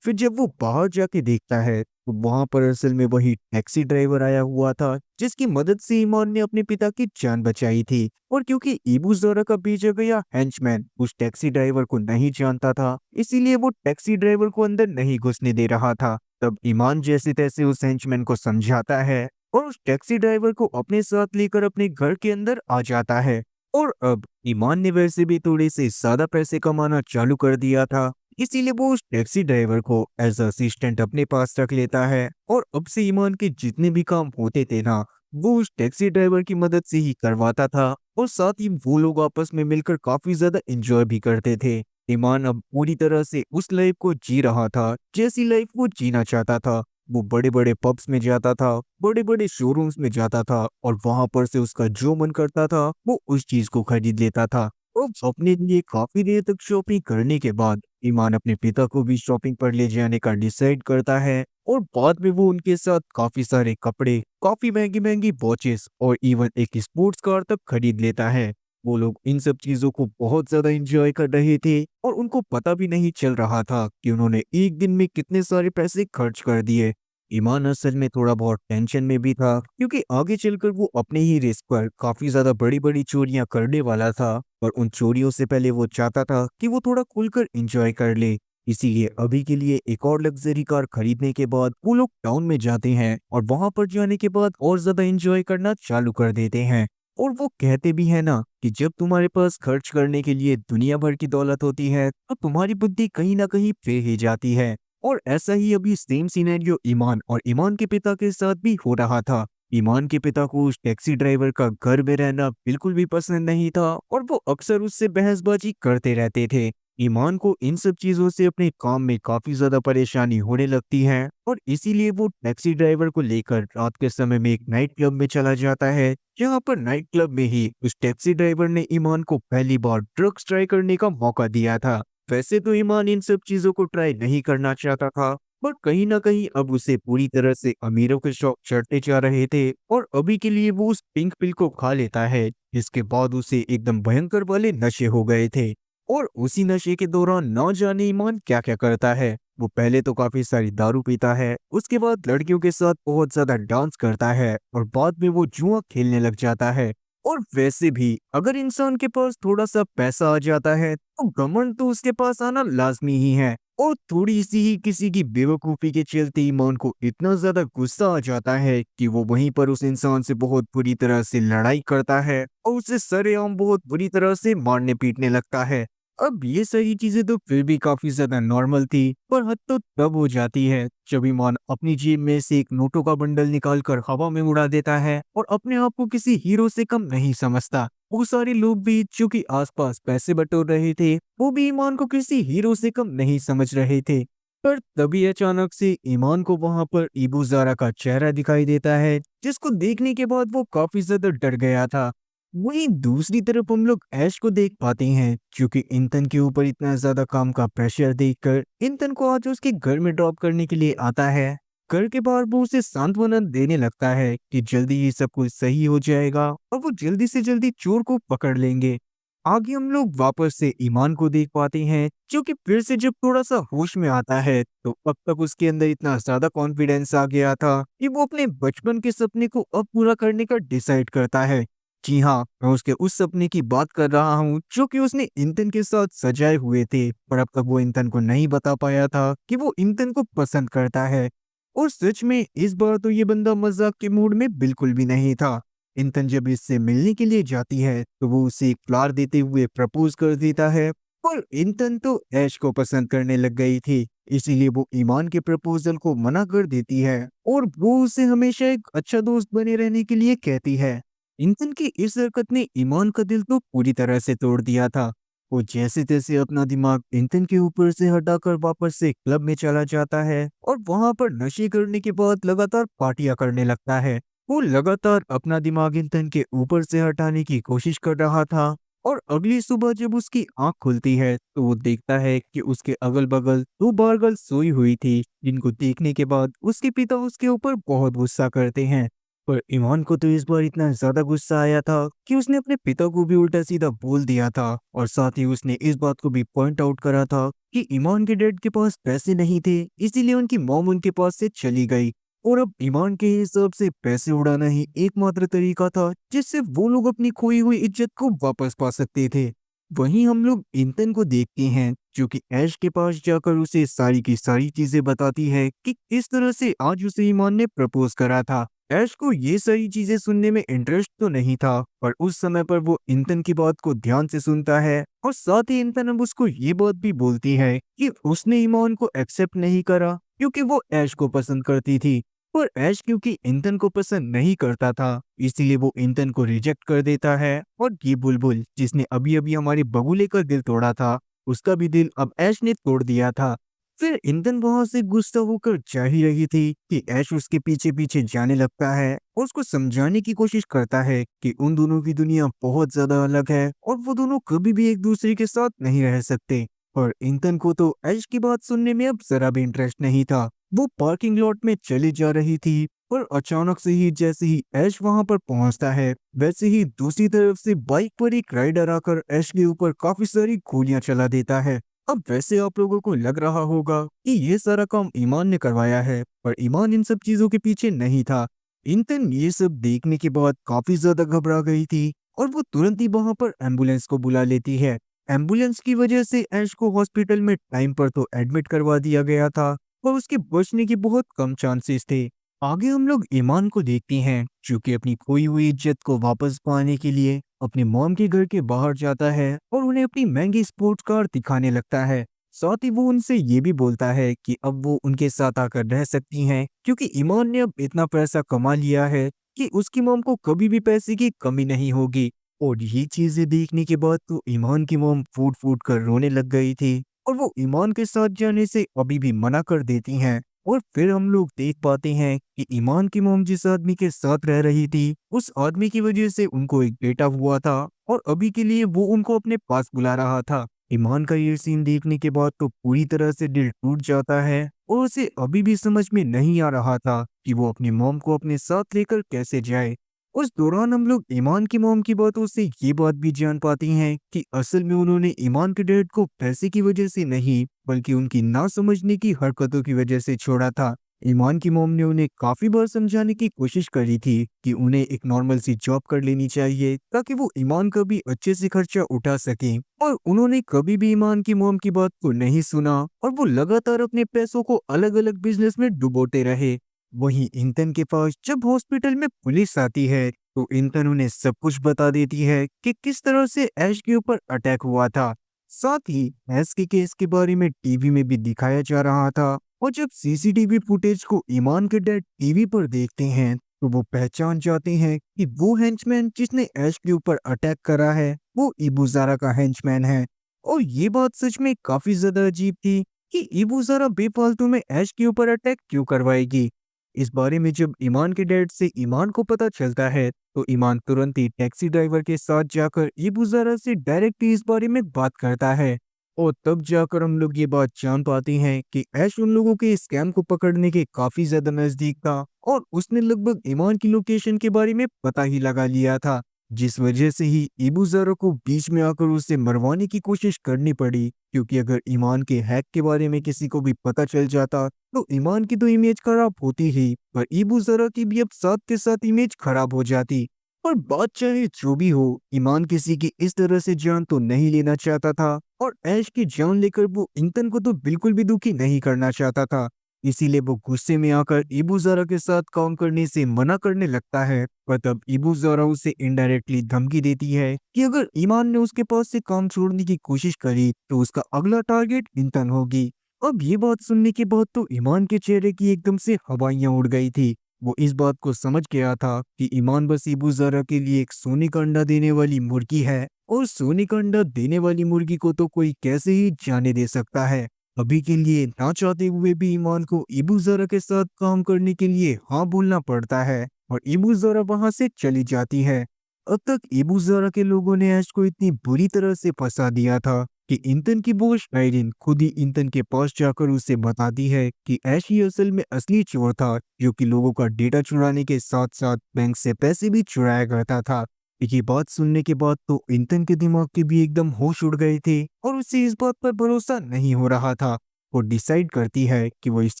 फिर जब वो बाहर जाके देखता है तो वहां पर असल में वही टैक्सी ड्राइवर आया हुआ था, जिसकी मदद से ईमान ने अपने पिता की जान बचाई थी। और क्योंकि इबुज़ारा का भेजा गया हेंचमैन उस टैक्सी ड्राइवर को नहीं जानता था, इसीलिए वो टैक्सी ड्राइवर को अंदर नहीं घुसने दे रहा था। तब ईमान जैसे तैसे उस हेंचमैन को समझाता है और उस टैक्सी ड्राइवर को अपने साथ लेकर अपने घर के अंदर आ जाता है। और अब ईमान ने वैसे भी थोड़े से ज्यादा पैसे कमाना चालू कर दिया था, इसीलिए वो उस टैक्सी ड्राइवर को एज असिस्टेंट अपने पास रख लेता है। और अब से ईमान के जितने भी काम होते थे ना, वो उस टैक्सी ड्राइवर की मदद से ही करवाता था, और साथ ही वो लोग आपस में मिलकर काफी ज्यादा एंजॉय भी करते थे। ईमान अब पूरी तरह से उस लाइफ को जी रहा था जैसी लाइफ वो जीना चाहता था। वो बड़े बड़े पब्स में जाता था, बड़े बड़े शोरूम्स में जाता था, और वहां पर से उसका जो मन करता था वो उस चीज को खरीद लेता था। और अपने लिए काफी देर तक शॉपिंग करने के बाद ईमान अपने पिता को भी शॉपिंग पर ले जाने का डिसाइड करता है, और बाद में वो उनके साथ काफी सारे कपड़े, काफी महंगी महंगी वॉचेस और इवन एक स्पोर्ट्स कार तक खरीद लेता है। वो लोग इन सब चीजों को बहुत ज्यादा एंजॉय कर रहे थे, और उनको पता भी नहीं चल रहा था कि उन्होंने एक दिन में कितने सारे पैसे खर्च कर दिए। ईमान असल में थोड़ा बहुत टेंशन में भी था, क्योंकि आगे चलकर वो अपने ही रिस्क पर काफी ज्यादा बड़ी बड़ी चोरियां करने वाला था। पर उन चोरियों से पहले वो चाहता था कि वो थोड़ा खुलकर एंजॉय कर ले। इसीलिए अभी के लिए एक और लग्जरी कार खरीदने के बाद वो लोग टाउन में जाते हैं, और वहां पर जाने के बाद और ज्यादा एंजॉय करना चालू कर देते हैं। और वो कहते भी है ना कि जब तुम्हारे पास खर्च करने के लिए दुनिया भर की दौलत होती है तो तुम्हारी बुद्धि कहीं ना कहीं फेल ही जाती है। और ऐसा ही अभी सेम सिनेरियो ईमान और ईमान के पिता के साथ भी हो रहा था। ईमान के पिता को उस टैक्सी ड्राइवर का घर में रहना बिल्कुल भी पसंद नहीं था, और वो अक्सर उससे बहसबाजी करते रहते थे। ईमान को इन सब चीजों से अपने काम में काफी ज्यादा परेशानी होने लगती है, और इसीलिए वो टैक्सी ड्राइवर को लेकर रात के समय में एक नाइट क्लब में चला जाता है, जहाँ पर नाइट क्लब में ही उस टैक्सी ड्राइवर ने ईमान को पहली बार ड्रग्स ट्राई करने का मौका दिया था। वैसे तो ईमान इन सब चीजों को ट्राई नहीं करना चाहता था, पर कहीं ना कहीं अब उसे पूरी तरह से अमीरों के शौक चढ़ते जा रहे थे, और अभी के लिए वो उस पिंक पिल को खा लेता है, जिसके बाद उसे एकदम भयंकर वाले नशे हो गए थे। और उसी नशे के दौरान ना जाने ईमान क्या क्या करता है। वो पहले तो काफी सारी दारू पीता है, उसके बाद लड़कियों के साथ बहुत ज्यादा डांस करता है, और बाद में वो जुआ खेलने लग जाता है। और वैसे भी अगर इंसान के पास थोड़ा सा पैसा आ जाता है तो घमंड तो उसके पास आना लाजमी ही है। और थोड़ी सी ही किसी की बेवकूफी के चलते ईमान को इतना ज्यादा गुस्सा आ जाता है कि वो वहीं पर उस इंसान से बहुत बुरी तरह से लड़ाई करता है, और उसे सरेआम बहुत बुरी तरह से मारने पीटने लगता है। अब ये सारी चीजें तो फिर भी काफी ज्यादा नॉर्मल थी, पर हद तो तब हो जाती है जब ईमान अपनी जेब में से एक नोटों का बंडल निकालकर हवा में उड़ा देता है, और अपने आप को किसी हीरो से कम नहीं समझता। वो सारे लोग भी जो कि आसपास पैसे बटोर रहे थे, वो भी ईमान को किसी हीरो से कम नहीं समझ रहे थे। पर तभी अचानक से ईमान को वहां पर इबू ज़ारा का चेहरा दिखाई देता है, जिसको देखने के बाद वो काफी ज्यादा डर गया था। वहीं दूसरी तरफ हम लोग ऐश को देख पाते हैं, क्योंकि इंतन के ऊपर इतना ज्यादा काम का प्रेशर देखकर इंतन को आज उसके घर में ड्रॉप करने के लिए आता है। घर के बाहर वो उसे सांत्वना देने लगता है कि जल्दी ही सब कुछ सही हो जाएगा, और वो जल्दी से जल्दी चोर को पकड़ लेंगे। आगे हम लोग वापस से ईमान को देख पाते हैं, जो कि फिर से जब थोड़ा सा होश में आता है तो अब तक उसके अंदर इतना ज्यादा कॉन्फिडेंस आ गया था कि वो अपने बचपन के सपने को अब पूरा करने का डिसाइड करता है। जी हाँ, मैं उसके उस सपने की बात कर रहा हूँ जो कि उसने इंतन के साथ सजाए हुए थे, पर अब तक वो इंतन को नहीं बता पाया था कि वो इंतन को पसंद करता है। और सच में इस बार तो ये बंदा मजाक के मूड में बिल्कुल भी नहीं था। इंतन जब इससे मिलने के लिए जाती है तो वो उसे एक फ्लावर देते हुए प्रपोज कर देता है। पर इंतन तो ऐश को पसंद करने लग गई थी, इसीलिए वो ईमान के प्रपोजल को मना कर देती है और वो उसे हमेशा एक अच्छा दोस्त बने रहने के लिए कहती है। इंतन की इस हरकत ने ईमान का दिल तो पूरी तरह से तोड़ दिया था। वो जैसे तैसे अपना दिमाग इंतन के ऊपर से हटाकर वापस से क्लब में चला जाता है और वहां पर नशे करने के बाद लगातार पार्टियां करने लगता है। वो लगातार अपना दिमाग इंतन के ऊपर से हटाने की कोशिश कर रहा था और अगली सुबह जब उसकी आंख खुलती है तो वो देखता है कि उसके अगल बगल दो बारगल सोई हुई थी, जिनको देखने के बाद उसके पिता उसके ऊपर बहुत गुस्सा करते हैं। पर ईमान को तो इस बार इतना ज्यादा गुस्सा आया था कि उसने अपने पिता को भी उल्टा सीधा बोल दिया था और साथ ही उसने इस बात को भी पॉइंट आउट करा था कि ईमान के डैड के पास पैसे नहीं थे, इसीलिए उनकी मॉम उनके पास से चली गई और अब ईमान के हिसाब से पैसे उड़ाना ही एकमात्र तरीका था जिससे वो लोग अपनी खोई हुई इज्जत को वापस पा सकते थे। वहीं हम लोग इंतन को देखते हैं जो कि ऐश के पास जाकर उसे सारी की सारी चीजें बताती है कि किस तरह से आज उसे ईमान ने प्रपोज करा था। ऐश को ये सारी चीजें सुनने में इंटरेस्ट तो नहीं था, पर उस समय पर वो इंतन की बात को ध्यान से सुनता है और साथ ही इंतन अब उसको ये बात भी बोलती है कि उसने ईमान को एक्सेप्ट नहीं करा क्योंकि वो ऐश को पसंद करती थी। पर ऐश क्योंकि इंतन को पसंद नहीं करता था, इसीलिए वो इंतन को रिजेक्ट कर देता है और ये बुलबुल जिसने अभी अभी हमारे बगुले का दिल तोड़ा था, उसका भी दिल अब ऐश ने तोड़ दिया था। फिर इंतन वहां से गुस्सा होकर जा ही रही थी कि ऐश उसके पीछे पीछे जाने लगता है और उसको समझाने की कोशिश करता है कि उन दोनों की दुनिया बहुत ज्यादा अलग है और वो दोनों कभी भी एक दूसरे के साथ नहीं रह सकते। पर इंतन को तो ऐश की बात सुनने में अब जरा भी इंटरेस्ट नहीं था। वो पार्किंग लॉट में चली जा रही थी, पर अचानक से ही जैसे ही ऐश वहां पर पहुंचता है वैसे ही दूसरी तरफ से बाइक पर एक राइडर आकर ऐश के ऊपर काफी सारी गोलियां चला देता है। अब वैसे आप लोगों को लग रहा होगा कि ये सारा काम ईमान ने करवाया है, पर ईमान इन सब चीजों के पीछे नहीं था। इंतन ये सब देखने के बाद काफी ज्यादा घबरा गई थी और वो तुरंत ही वहां पर एम्बुलेंस को बुला लेती है। एम्बुलेंस की वजह से ऐश को हॉस्पिटल में टाइम पर तो एडमिट करवा दिया गया था, पर उसके बचने के बहुत कम चांसेस थे। आगे हम लोग ईमान को देखते हैं जो कि अपनी खोई हुई इज्जत को वापस पाने के लिए अपने मॉम के घर के बाहर जाता है और उन्हें अपनी महंगी स्पोर्ट्स कार दिखाने लगता है। साथ ही वो उनसे ये भी बोलता है कि अब वो उनके साथ आकर रह सकती हैं क्योंकि ईमान ने अब इतना पैसा कमा लिया है कि उसकी मॉम को कभी भी पैसे की कमी नहीं होगी। और ये चीजें देखने के बाद तो ईमान की मॉम फूट फूट कर रोने लग गई थी और वो ईमान के साथ जाने से अभी भी मना कर देती हैं। और फिर हम लोग देख पाते हैं कि ईमान की मॉम जिस आदमी के साथ रह रही थी उस आदमी की वजह से उनको एक बेटा हुआ था और अभी के लिए वो उनको अपने पास बुला रहा था। ईमान का ये सीन देखने के बाद तो पूरी तरह से दिल टूट जाता है और उसे अभी भी समझ में नहीं आ रहा था कि वो अपनी मॉम को अपने साथ लेकर कैसे जाए। उस दौरान हम लोग ईमान की मॉम की बातों से ये बात भी जान पाती हैं कि असल में उन्होंने ईमान के डैड को पैसे की वजह से नहीं बल्कि उनकी ना समझने की हरकतों की वजह से छोड़ा था। ईमान की मॉम ने उन्हें काफी बार समझाने की कोशिश करी थी कि उन्हें एक नॉर्मल सी जॉब कर लेनी चाहिए ताकि वो ईमान का भी अच्छे से खर्चा उठा सके, और उन्होंने कभी भी ईमान की मॉम की बात को नहीं सुना और वो लगातार अपने पैसों को अलग अलग बिजनेस में डुबोते रहे। वहीं इंतन के पास जब हॉस्पिटल में पुलिस आती है तो इंतन उन्हें सब कुछ बता देती है कि किस तरह से ऐश के ऊपर अटैक हुआ था। साथ ही ऐश के केस के बारे में टीवी में भी दिखाया जा रहा था और जब सीसीटीवी फुटेज को ईमान के डैड टीवी पर देखते हैं तो वो पहचान जाते हैं कि वो हेंचमैन जिसने ऐश के ऊपर अटैक करा है वो इबुजारा का हेंचमैन है। और ये बात सच में काफी ज्यादा अजीब थी कि इबुजारा बेफालतू में ऐश के ऊपर अटैक क्यों करवाएगी। इस बारे में जब ईमान के डैड से ईमान को पता चलता है तो ईमान तुरंत ही टैक्सी ड्राइवर के साथ जाकर इबुजारा से डायरेक्ट इस बारे में बात करता है और तब जाकर हम लोग ये बात जान पाते हैं कि ऐश उन लोगों के स्कैम को पकड़ने के काफी ज्यादा नजदीक था और उसने लगभग ईमान की लोकेशन के बारे में पता ही लगा लिया था, जिस वजह से ही इबुजारा को बीच में आकर उसे मरवाने की कोशिश करनी पड़ी क्योंकि अगर ईमान के हैक के बारे में किसी को भी पता चल जाता तो ईमान की तो इमेज खराब होती ही, पर इबुजारा की भी अब साथ के साथ इमेज खराब हो जाती। पर बात चाहे जो भी हो, ईमान किसी की इस तरह से जान तो नहीं लेना चाहता था और ऐश की जान लेकर वो इंतन को तो बिल्कुल भी दुखी नहीं करना चाहता था। इसीलिए वो गुस्से में आकर इबुज़ारा के साथ काम करने से मना करने लगता है। पर तब इबुज़ारा उसे इनडायरेक्टली धमकी देती है कि अगर ईमान ने उसके पास से काम छोड़ने की कोशिश करी तो उसका अगला टारगेट इंतन होगी। अब ये बात सुनने के बाद तो ईमान के चेहरे की एकदम से हवाइयां उड़ गई थी। वो इस बात को समझ गया था कि ईमान बस इबुज़ारा के लिए एक सोने का अंडा देने वाली मुर्गी है, और सोने का अंडा देने वाली मुर्गी को तो कोई कैसे ही जाने दे सकता है। अभी के लिए ना चाहते हुए भी ईमान को इबुज़ारा के साथ काम करने के लिए हाँ बोलना पड़ता है, और इबुज़ारा वहां से चली जाती है। अब तक इबुज़ारा के लोगों ने ऐश को इतनी बुरी तरह से फंसा दिया था कि इंतन की बोस आयरिन खुद ही इंतन के पास जाकर उसे बताती है कि ऐश ही असल में असली चोर था, जो कि लोगों का डेटा चुराने के साथ साथ बैंक से पैसे भी चुराया करता था। ये बात सुनने के बाद तो इंतन के दिमाग के भी एकदम होश उड़ गए थे, और उसे इस बात पर भरोसा नहीं हो रहा था। वो डिसाइड करती है कि वो इस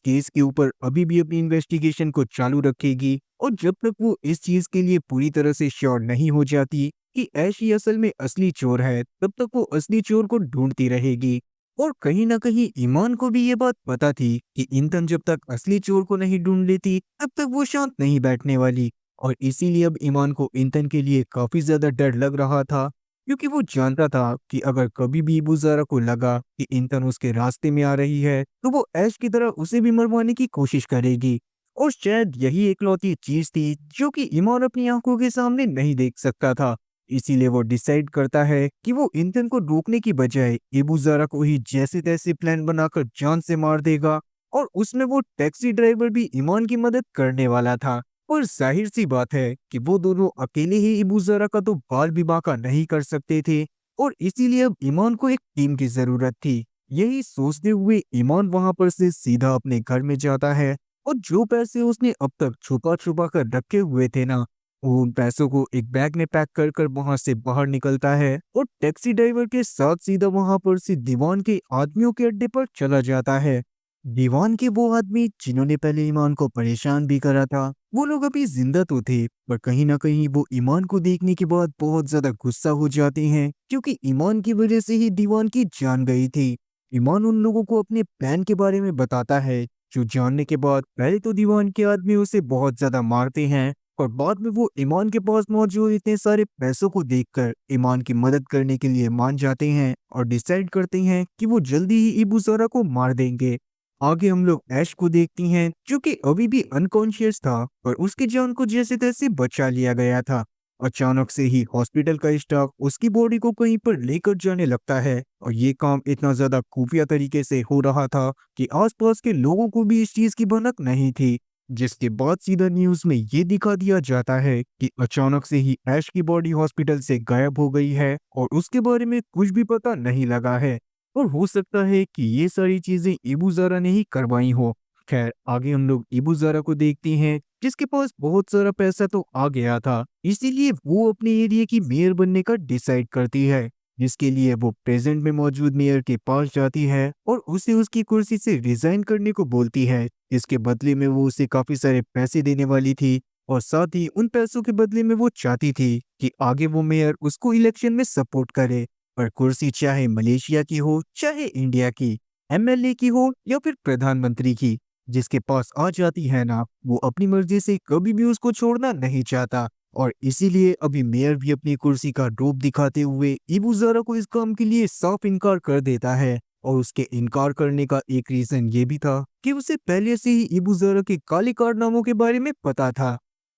केस के ऊपर अभी भी अपनी इन्वेस्टिगेशन को चालू रखेगी, और जब तक वो इस चीज के लिए पूरी तरह से श्योर नहीं हो जाती कि ऐश ही असल में असली चोर है, तब तक वो असली चोर को ढूंढती रहेगी। और कहीं ना कहीं ईमान को भी ये बात पता थी कि इंतन जब तक असली चोर को नहीं ढूंढ लेती तब तक वो शांत नहीं बैठने वाली। और इसीलिए अब ईमान को इंतन के लिए काफी ज्यादा डर लग रहा था, क्योंकि वो जानता था कि अगर कभी भी इबुज़ारा को लगा कि इंतन उसके रास्ते में आ रही है तो वो ऐश की तरह उसे भी मरवाने की कोशिश करेगी। और शायद यही इकलौती चीज थी जो कि ईमान अपनी आंखों के सामने नहीं देख सकता था। इसीलिए वो डिसाइड करता है कि वो इंतन को रोकने की बजाय इबुज़ारा को ही जैसे तैसे प्लान बनाकर जान से मार देगा। और उसमें वो टैक्सी ड्राइवर भी ईमान की मदद करने वाला था। और जाहिर सी बात है कि वो दोनों अकेले ही इबुज़ारा का तो बाल भी बांका नहीं कर सकते थे, और इसीलिए अब ईमान को एक टीम की जरूरत थी। यही सोचते हुए ईमान वहां पर से सीधा अपने घर में जाता है, और जो पैसे उसने अब तक छुपा छुपा कर रखे हुए थे ना, वो उन पैसों को एक बैग में पैक कर कर वहां से बाहर निकलता है, और टैक्सी ड्राइवर के साथ सीधा वहां पर से दीवान के आदमियों के अड्डे पर चला जाता है। दीवान के वो आदमी जिन्होंने पहले ईमान को परेशान भी करा था, वो लोग अभी जिंदा तो थे, पर कहीं ना कहीं वो ईमान को देखने के बाद बहुत ज्यादा गुस्सा हो जाते हैं, क्योंकि ईमान की वजह से ही दीवान की जान गई थी। ईमान उन लोगों को अपने प्लान के बारे में बताता है, जो जानने के बाद पहले तो दीवान के आदमी उसे बहुत ज्यादा मारते हैं, और बाद में वो ईमान के पास मौजूद इतने सारे पैसों को देखकर ईमान की मदद करने के लिए मान जाते हैं, और डिसाइड करते हैं कि वो जल्दी ही इबुज़ारा को मार देंगे। आगे हम लोग ऐश को देखती हैं, जो कि अभी भी अनकॉन्शियस था, और उसकी जान को जैसे तैसे बचा लिया गया था। अचानक से ही हॉस्पिटल का स्टाफ उसकी बॉडी को कहीं पर लेकर जाने लगता है, और ये काम इतना ज्यादा खुफिया तरीके से हो रहा था कि आसपास के लोगों को भी इस चीज की भनक नहीं थी। जिसके बाद सीधा न्यूज में ये दिखा दिया जाता है कि अचानक से ही ऐश की बॉडी हॉस्पिटल से गायब हो गई है, और उसके बारे में कुछ भी पता नहीं लगा है। और हो सकता है कि ये सारी चीजें इबुज़ारा ने ही करवाई हो। खैर, आगे हम लोग इबुज़ारा को देखते हैं, जिसके पास बहुत सारा पैसा तो आ गया था, इसीलिए वो अपने एरिया की मेयर बनने का डिसाइड करती है। जिसके लिए वो प्रेजेंट में मौजूद मेयर के पास जाती है, और उसे उसकी कुर्सी से रिजाइन करने को बोलती है। इसके बदले में वो उसे काफी सारे पैसे देने वाली थी, और साथ ही उन पैसों के बदले में वो चाहती थी कि आगे वो मेयर उसको इलेक्शन में सपोर्ट करे। पर कुर्सी चाहे मलेशिया की हो चाहे इंडिया की, एमएलए की हो या फिर प्रधानमंत्री की, जिसके पास आ जाती है ना, वो अपनी मर्जी से कभी भी उसको छोड़ना नहीं चाहता। और इसीलिए अभी मेयर भी अपनी कुर्सी का रूप दिखाते हुए इबुज़ारा को इस काम के लिए साफ इनकार कर देता है। और उसके इनकार करने का एक रीजन ये भी था कि उसे पहले से ही इबुज़ारा के काले कारनामों के बारे में पता था।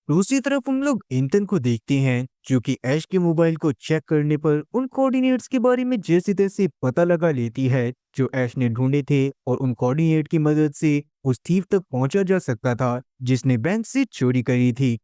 दूसरी तरफ हम लोग इंटन को देखते हैं, जो कि ऐश के मोबाइल को चेक करने पर उन कोऑर्डिनेट्स के बारे में जैसे तैसे पता लगा लेती है जो ऐश ने ढूंढे थे, और उन कोऑर्डिनेट की मदद से उस थीफ तक पहुंचा जा सकता था जिसने बैंक से चोरी करी थी।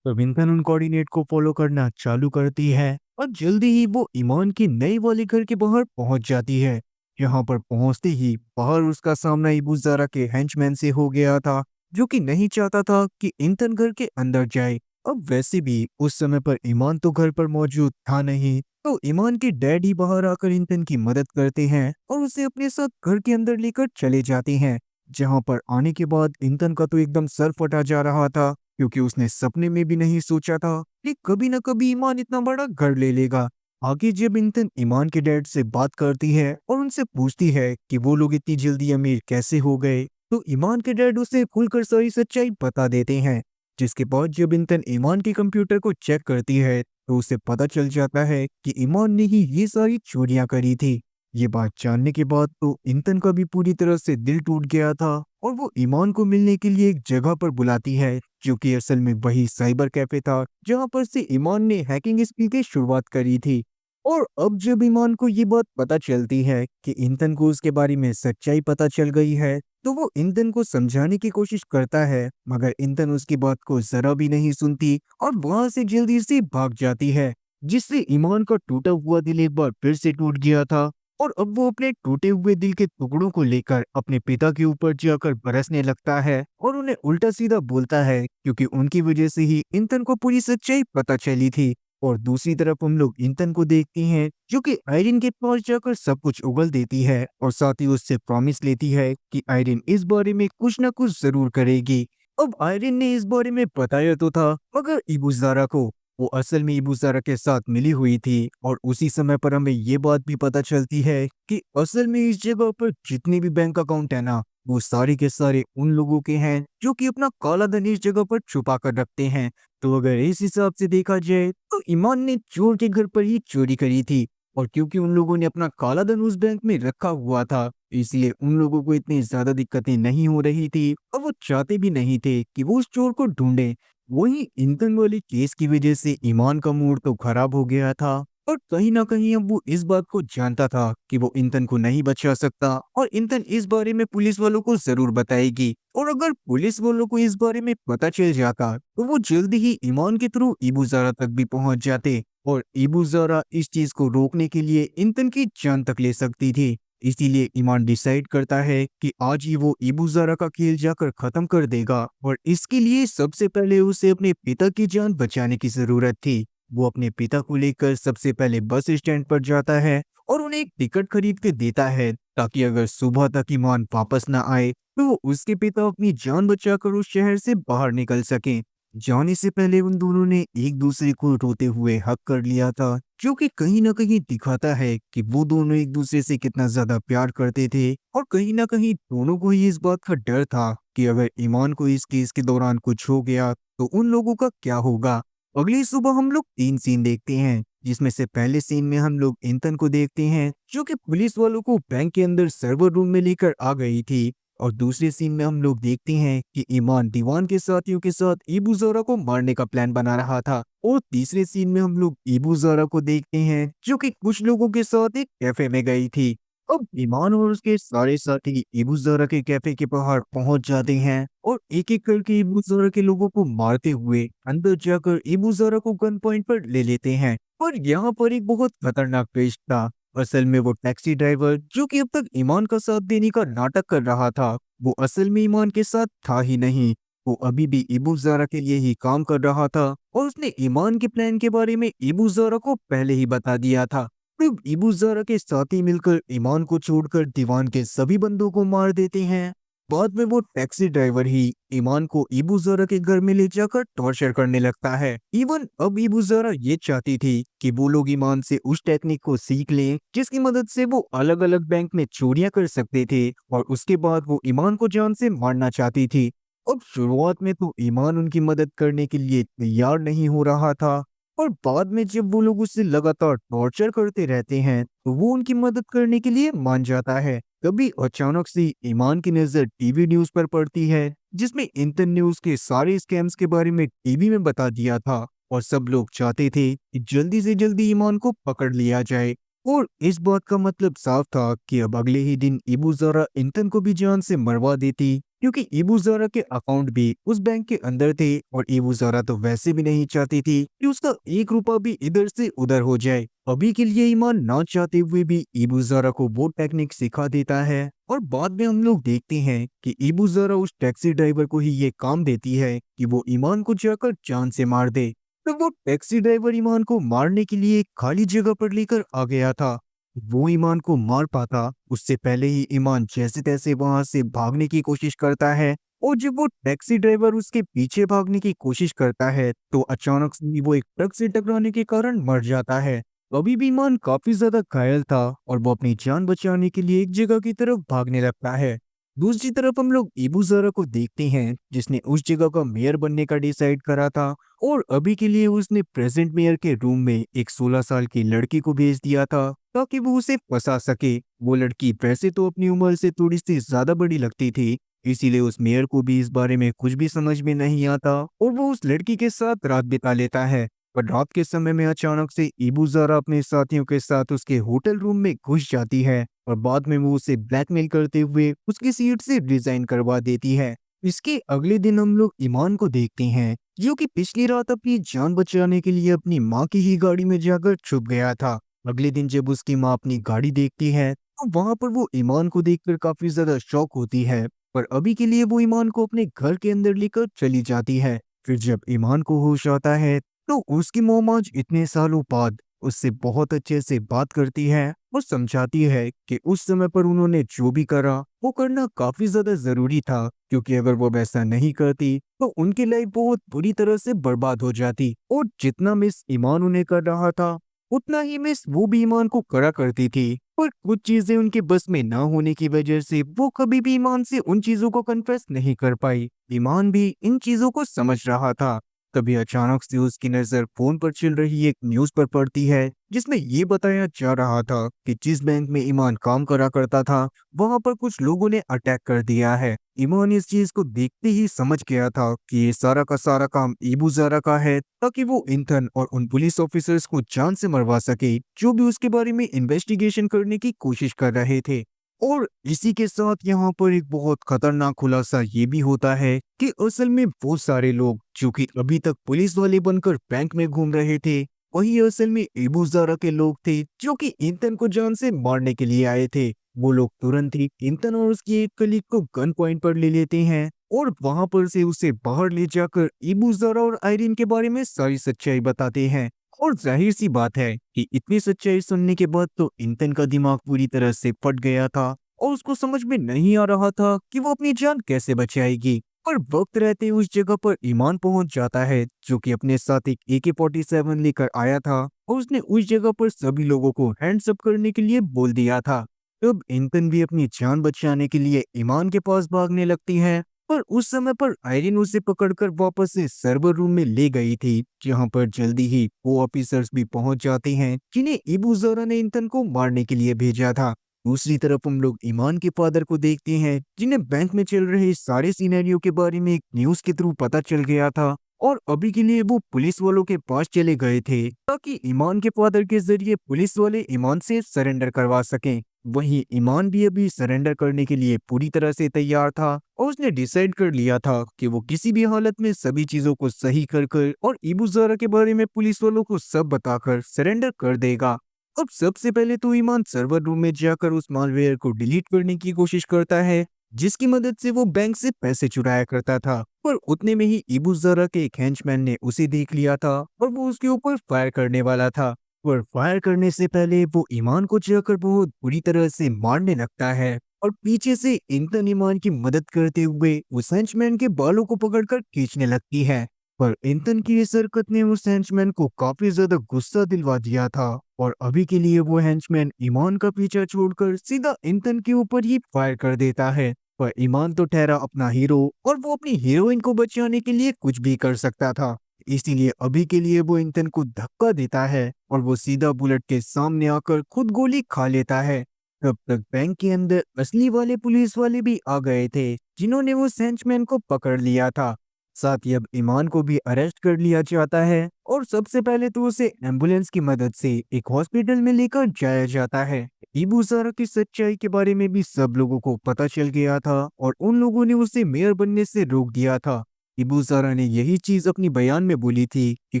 तो इंटन उन कोऑर्डिनेट को फॉलो करना चालू करती है, और जल्दी ही वो ईमान के नए वाले घर के बाहर पहुंच जाती है। यहाँ पर पहुंचते ही बाहर उसका सामना इबुज़ारा के हेंचमैन से हो गया था, जो कि नहीं चाहता था कि इंतन घर के अंदर जाए। अब वैसे भी उस समय पर ईमान तो घर पर मौजूद था नहीं, तो ईमान के डैड ही बाहर आकर इंतन की मदद करते हैं, और उसे अपने साथ घर के अंदर लेकर चले जाते हैं। जहां पर आने के बाद इंतन का तो एकदम सर फटा जा रहा था, क्योंकि उसने सपने में भी नहीं सोचा था कि कभी न कभी ईमान इतना बड़ा घर ले लेगा। आगे जब इंतन ईमान के डैड से बात करती है और उनसे पूछती है कि वो लोग इतनी जल्दी अमीर कैसे हो गए, तो ईमान के डैड उसे खुलकर सारी सच्चाई बता देते हैं, जिसके बाद जब इंतन ईमान के कंप्यूटर को चेक करती है तो उसे पता चल जाता है कि ईमान ने ही ये सारी चोरियां करी थी। ये बात जानने के बाद तो इंतन का भी पूरी तरह से दिल टूट गया था और वो ईमान को मिलने के लिए एक जगह पर बुलाती है, जो कि असल में वही साइबर कैफे था जहां पर से ईमान ने हैकिंग स्किल की शुरुआत करी थी। और अब जब ईमान को ये बात पता चलती है कि इंतन को उसके बारे में सच्चाई पता चल गई है, तो वो इंतन को समझाने की कोशिश करता है, मगर इंतन उसकी बात को जरा भी नहीं सुनती और वहां से जल्दी से भाग जाती है, जिससे ईमान का टूटा हुआ दिल एक बार फिर से टूट गया था। और अब वो अपने टूटे हुए दिल के टुकड़ों को लेकर अपने पिता के ऊपर जाकर बरसने लगता है और उन्हें उल्टा सीधा बोलता है, क्योंकि उनकी वजह से ही इंतन को पूरी सच्चाई पता चली थी। और दूसरी तरफ हम लोग इंतन को देखते हैं, जो कि आयरिन के पास जाकर सब कुछ उगल देती है और साथ ही उससे प्रॉमिस लेती है कि आयरिन इस बारे में कुछ ना कुछ जरूर करेगी। अब आयरिन ने इस बारे में बताया तो था, मगर इबुज़ारा को वो असल में इबुज़ारा के साथ मिली हुई थी। और उसी समय पर हमें ये बात भी पता चलती है कि असल में इस जगह पर जितने भी बैंक अकाउंट है ना, वो सारे के सारे उन लोगों के हैं जो कि अपना काला धन इस जगह पर छुपा कर रखते हैं। तो अगर इस हिसाब से देखा जाए तो ईमान ने चोर के घर पर ही चोरी करी थी। और क्योंकि उन लोगों ने अपना काला धन उस बैंक में रखा हुआ था, इसलिए उन लोगों को इतनी ज्यादा दिक्कतें नहीं हो रही थी और वो चाहते भी नहीं थे कि वो उस चोर को ढूंढे। वही इंतन वाली केस की वजह से ईमान का मूड तो खराब हो गया था और कहीं ना कहीं अब वो इस बात को जानता था कि वो इंतन को नहीं बचा सकता और इंतन इस बारे में पुलिस वालों को जरूर बताएगी। और अगर पुलिस वालों को इस बारे में पता चल जाता तो वो जल्दी ही ईमान के थ्रू इबुज़ारा तक भी पहुंच जाते और इबुज़ारा इस चीज को रोकने के लिए इंतन की जान तक ले सकती थी। इसीलिए ईमान डिसाइड करता है कि आज ही वो इबुज़ारा का खेल जाकर खत्म कर देगा और इसके लिए सबसे पहले उसे अपने पिता की जान बचाने की जरूरत थी। वो अपने पिता को लेकर सबसे पहले बस स्टैंड पर जाता है और उन्हें एक टिकट खरीद के देता है, ताकि अगर सुबह तक ईमान वापस न आए तो वो उसके पिता अपनी जान बचाकर उस शहर से बाहर निकल सकें। जाने से पहले उन दोनों ने एक दूसरे को रोते हुए हक कर लिया था, जो कि कहीं ना कहीं दिखाता है कि वो दोनों एक दूसरे से कितना ज्यादा प्यार करते थे। और कहीं ना कहीं दोनों को ही इस बात का डर था कि अगर ईमान को इस केस के दौरान कुछ हो गया तो उन लोगों का क्या होगा। अगली सुबह हम लोग 3 सीन देखते हैं, जिसमें से पहले सीन में हम लोग इंतन को देखते हैं, जो कि पुलिस वालों को बैंक के अंदर सर्वर रूम में लेकर आ गई थी। और दूसरे सीन में हम लोग देखते हैं कि ईमान दीवान के साथियों के साथ इबुज़ारा को मारने का प्लान बना रहा था। और तीसरे सीन में हम लोग इबुज़ारा को देखते हैं, जो कि कुछ लोगों के साथ एक कैफे में गई थी। अब ईमान और उसके सारे साथी इबुज़ारा के कैफे के बाहर पहुंच जाते हैं और एक एक करके इबुज़ारा के लोगों को मारते हुए अंदर जाकर इबुज़ारा को गन पॉइंट पर ले लेते हैं। पर यहाँ पर एक बहुत खतरनाक ट्विस्ट था। असल में वो टैक्सी ड्राइवर, जो कि अब तक ईमान का साथ देने का नाटक कर रहा था, वो असल में ईमान के साथ था ही नहीं। वो अभी भी इबुज़ारा के लिए ही काम कर रहा था और उसने ईमान के प्लान के बारे में इबुज़ारा को पहले ही बता दिया था। तब इबुज़ारा के साथी मिलकर ईमान को छोड़कर दीवान के सभी बंदों को मार देते हैं। बाद में वो टैक्सी ड्राइवर ही ईमान को इबुज़ारा के घर में ले जाकर टॉर्चर करने लगता है। इवन अब इबुज़ारा ये चाहती थी कि वो लोग ईमान से उस टेक्निक को सीख लें जिसकी मदद से वो अलग अलग बैंक में चोरियां कर सकते थे, और उसके बाद वो ईमान को जान से मारना चाहती थी। अब शुरुआत में तो ईमान उनकी मदद करने के लिए तैयार नहीं हो रहा था, और बाद में जब वो लोग उससे लगातार टॉर्चर करते रहते हैं तो वो उनकी मदद करने के लिए मान जाता है। तभी अचानक से ईमान की नजर टीवी न्यूज पर पड़ती है, जिसमें इंटरनेट ने उसके सारे स्कैम्स के बारे में टीवी में बता दिया था और सब लोग चाहते थे कि जल्दी से जल्दी ईमान को पकड़ लिया जाए। और इस बात का मतलब साफ था कि अब अगले ही दिन इबुज़ारा इंटन को भी जान से मरवा देती, क्योंकि इबुज़ारा के अकाउंट भी उस बैंक के अंदर थे और इबुज़ारा तो वैसे भी नहीं चाहती थी कि उसका एक रुपया भी इधर से उधर हो जाए। अभी के लिए ईमान ना चाहते हुए भी इबुज़ारा को वो टेक्निक सिखा देता है, और बाद में हम लोग देखते हैं कि इबुज़ारा उस टैक्सी ड्राइवर को ही ये काम देती है कि वो ईमान को जाकर जान से मार दे। तो वो टैक्सी ड्राइवर ईमान को मारने के लिए एक खाली जगह पर लेकर आ गया था। वो ईमान को मार पाता उससे पहले ही ईमान जैसे तैसे वहां से भागने की कोशिश करता है, और जब वो टैक्सी ड्राइवर उसके पीछे भागने की कोशिश करता है तो अचानक से ही वो एक ट्रक से टकराने के कारण मर जाता है। अभी भी ईमान काफी ज्यादा घायल था और वो अपनी जान बचाने के लिए एक जगह की तरफ भागने लगता है। दूसरी तरफ हम लोग इबू ज़ारा को देखते हैं, जिसने उस जगह का मेयर बनने का डिसाइड करा था और अभी के लिए उसने प्रेजेंट मेयर के रूम में एक 16 साल की लड़की को भेज दिया था ताकि वो उसे फंसा सके। वो लड़की वैसे तो अपनी उम्र से थोड़ी सी ज्यादा बड़ी लगती थी, इसीलिए उस मेयर को भी इस बारे में कुछ भी समझ में नहीं आता और वो उस लड़की के साथ रात बिता लेता है। पर रात के समय में अचानक से इबू ज़ारा अपने साथियों के साथ उसके होटल रूम में घुस जाती है और बाद में वो उसे ब्लैकमेल करते हुए उसकी सीट से रिजाइन करवा देती है। इसके अगले दिन हम लोग ईमान को देखते हैं, जो कि पिछली रात अपनी जान बचाने के लिए अपनी माँ की ही गाड़ी में जाकर छुप गया था। अगले दिन जब उसकी माँ अपनी गाड़ी देखती है तो वहां पर वो ईमान को देखकर काफी ज्यादा शॉक होती है, पर अभी के लिए वो ईमान को अपने घर के अंदर लेकर चली जाती है। फिर जब ईमान को होश आता है तो उसकी मोम आज इतने सालों बाद उससे बहुत अच्छे से बात करती है और समझाती है कि उस समय पर उन्होंने जो भी करा वो करना काफी ज्यादा जरूरी था, क्योंकि अगर वो वैसा नहीं करती तो उनकी लाइफ बहुत बुरी तरह से बर्बाद हो जाती। और जितना मिस ईमान उन्हें कर रहा था उतना ही मिस वो भी ईमान को करा करती थी। पर कुछ चीजें उनके बस में ना होने की वजह से वो कभी भी ईमान से उन चीजों को कन्फेस नहीं कर पाई। ईमान भी इन चीजों को समझ रहा था। तभी अचानक से उसकी नजर फोन पर चल रही एक न्यूज पर पड़ती है, जिसमें ये बताया जा रहा था कि जिस बैंक में ईमान काम करा करता था वहां पर कुछ लोगों ने अटैक कर दिया है। ईमान इस चीज को देखते ही समझ गया था कि ये सारा का सारा काम इबू ज़ारा का है, ताकि वो इंथन और उन पुलिस ऑफिसर्स को जान से मरवा सके जो भी उसके बारे में इन्वेस्टिगेशन करने की कोशिश कर रहे थे। और इसी के साथ यहाँ पर एक बहुत खतरनाक खुलासा ये भी होता है कि असल में वो सारे लोग जो कि अभी तक पुलिस वाले बनकर बैंक में घूम रहे थे, वही असल में इबू ज़ारा के लोग थे जो कि इंतन को जान से मारने के लिए आए थे। वो लोग तुरंत ही इंतन और उसकी एक कलीग को गन पॉइंट पर ले लेते हैं और वहां पर से उसे बाहर ले जाकर इबू ज़ारा और आयरीन के बारे में सारी सच्चाई बताते हैं। और जाहिर सी बात है कि इतनी सच्चाई सुनने के बाद तो इंतन का दिमाग पूरी तरह से फट गया था और उसको समझ में नहीं आ रहा था कि वो अपनी जान कैसे बचाएगी। पर वक्त रहते उस जगह पर ईमान पहुंच जाता है, जो कि अपने साथ एक AK-47 लेकर आया था और उसने उस जगह पर सभी लोगों को हैंड्स अप करने के लिए बोल दिया था। तब इंतन भी अपनी जान बचाने के लिए ईमान के पास भागने लगती है, पर उस समय पर आयरिन उसे पकड़कर वापस से सर्वर रूम में ले गई थी, जहां पर जल्दी ही वो ऑफिसर्स भी पहुंच जाते हैं जिन्हें इबू ज़ारा ने इंतन को मारने के लिए भेजा था। दूसरी तरफ हम लोग ईमान के फादर को देखते हैं, जिन्हें बैंक में चल रहे सारे सिनेरियो के बारे में एक न्यूज के थ्रू पता चल गया था और अभी के लिए वो पुलिस वालों के पास चले गए थे ताकि ईमान के फादर के जरिए पुलिस वाले ईमान से सरेंडर करवा सकें। वहीं ईमान भी अभी सरेंडर करने के लिए पूरी तरह से तैयार था और उसने डिसाइड कर लिया था कि वो किसी भी हालत में सभी चीजों को सही कर और इबू ज़ारा के बारे में पुलिस वालों को सब बताकर सरेंडर कर देगा। अब सबसे पहले तो ईमान सर्वर रूम में जाकर उस मालवेयर को डिलीट करने की कोशिश करता है, जिसकी मदद से वो बैंक से पैसे चुराया करता था। पर उतने में ही इबू ज़ारा के एक हेंचमैन ने उसे देख लिया था और वो उसके ऊपर फायर करने वाला था। पर फायर करने से पहले वो ईमान को जाकर बहुत बुरी तरह से मारने लगता है और पीछे से इंतन ईमान की मदद करते हुए उस हेंचमैन के बालों को पकड़कर खींचने लगती है। पर इंतन की इस हरकत ने उस हेंचमैन को काफी ज्यादा गुस्सा दिलवा दिया था और अभी के लिए वो हेंचमैन ईमान का पीछा छोड़कर सीधा इंतन के ऊपर ही फायर कर देता है। पर ईमान तो ठहरा अपना हीरो और वो अपनी हीरोइन को बचाने के लिए कुछ भी कर सकता था, इसीलिए अभी के लिए वो इंतन को धक्का देता है और वो सीधा बुलेट के सामने आकर खुद गोली खा लेता है। तब तक बैंक के अंदर असली वाले पुलिस वाले भी आ गए थे, जिन्होंने वो सेंचमैन को पकड़ लिया था। साथ ही अब ईमान को भी अरेस्ट कर लिया जाता है और सबसे पहले तो उसे एम्बुलेंस की मदद से एक हॉस्पिटल में लेकर जाया जाता है। इबू ज़ारा की सच्चाई के बारे में भी सब लोगों को पता चल गया था और उन लोगों ने उसे मेयर बनने से रोक दिया था। इबू ज़ारा ने यही चीज अपनी बयान में बोली थी कि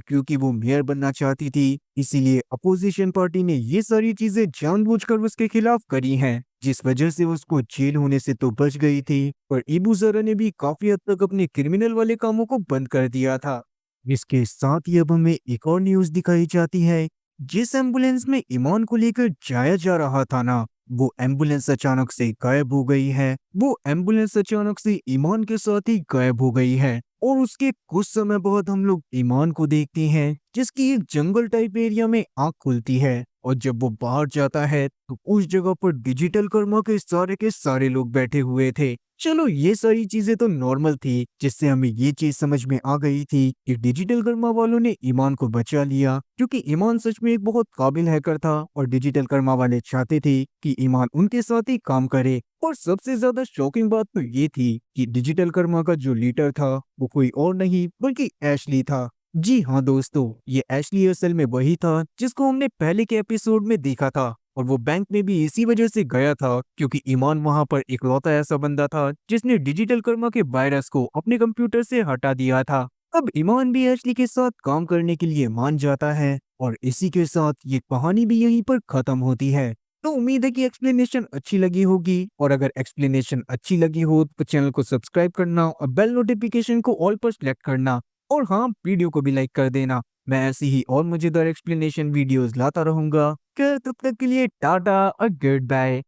क्योंकि वो मेयर बनना चाहती थी, इसीलिए अपोजिशन पार्टी ने ये सारी चीजें जानबूझकर उसके खिलाफ करी हैं, जिस वजह से उसको जेल होने से तो बच गई थी। पर इबू ज़ारा ने भी काफी हद तक अपने क्रिमिनल वाले कामों को बंद कर दिया था। इसके साथ ही अब हमें एक और न्यूज दिखाई जाती है। जिस एम्बुलेंस में ईमान को लेकर जाया जा रहा था ना, वो एम्बुलेंस अचानक से गायब हो गई है। वो एम्बुलेंस अचानक से ईमान के साथ ही गायब हो गई है और उसके कुछ समय बाद हम लोग ईमान को देखते हैं, जिसकी एक जंगल टाइप एरिया में आंख खुलती है और जब वो बाहर जाता है तो उस जगह पर डिजिटल कर्मा के सारे लोग बैठे हुए थे। चलो ये सारी चीजें तो नॉर्मल थी, जिससे हमें ये चीज समझ में आ गई थी कि डिजिटल कर्मा वालों ने ईमान को बचा लिया, क्योंकि ईमान सच में एक बहुत काबिल हैकर था और डिजिटल कर्मा वाले चाहते थे कि ईमान उनके साथ ही काम करे। और सबसे ज्यादा शॉकिंग बात तो ये थी कि डिजिटल कर्मा का जो लीडर था वो कोई और नहीं बल्कि एशली था। जी हाँ दोस्तों, ये एशली असल में वही था जिसको हमने पहले के एपिसोड में देखा था। और वो बैंक में भी इसी वजह से गया था क्योंकि ईमान वहां पर इकलौता ऐसा बंदा था जिसने डिजिटल कर्मा के वायरस को अपने कंप्यूटर से हटा दिया था। अब ईमान भी एशली के साथ काम करने के लिए मान जाता है और इसी के साथ ये कहानी भी यहीं पर खत्म होती है। तो उम्मीद है कि एक्सप्लेनेशन अच्छी लगी होगी, और अगर एक्सप्लेनेशन अच्छी लगी हो तो चैनल को सब्सक्राइब करना और बेल नोटिफिकेशन को ऑल पर सेलेक्ट करना। और हाँ, वीडियो को भी लाइक कर देना। मैं ऐसी ही और मजेदार एक्सप्लेनेशन वीडियोस लाता रहूंगा। तब तक के लिए टाटा और गुड बाय।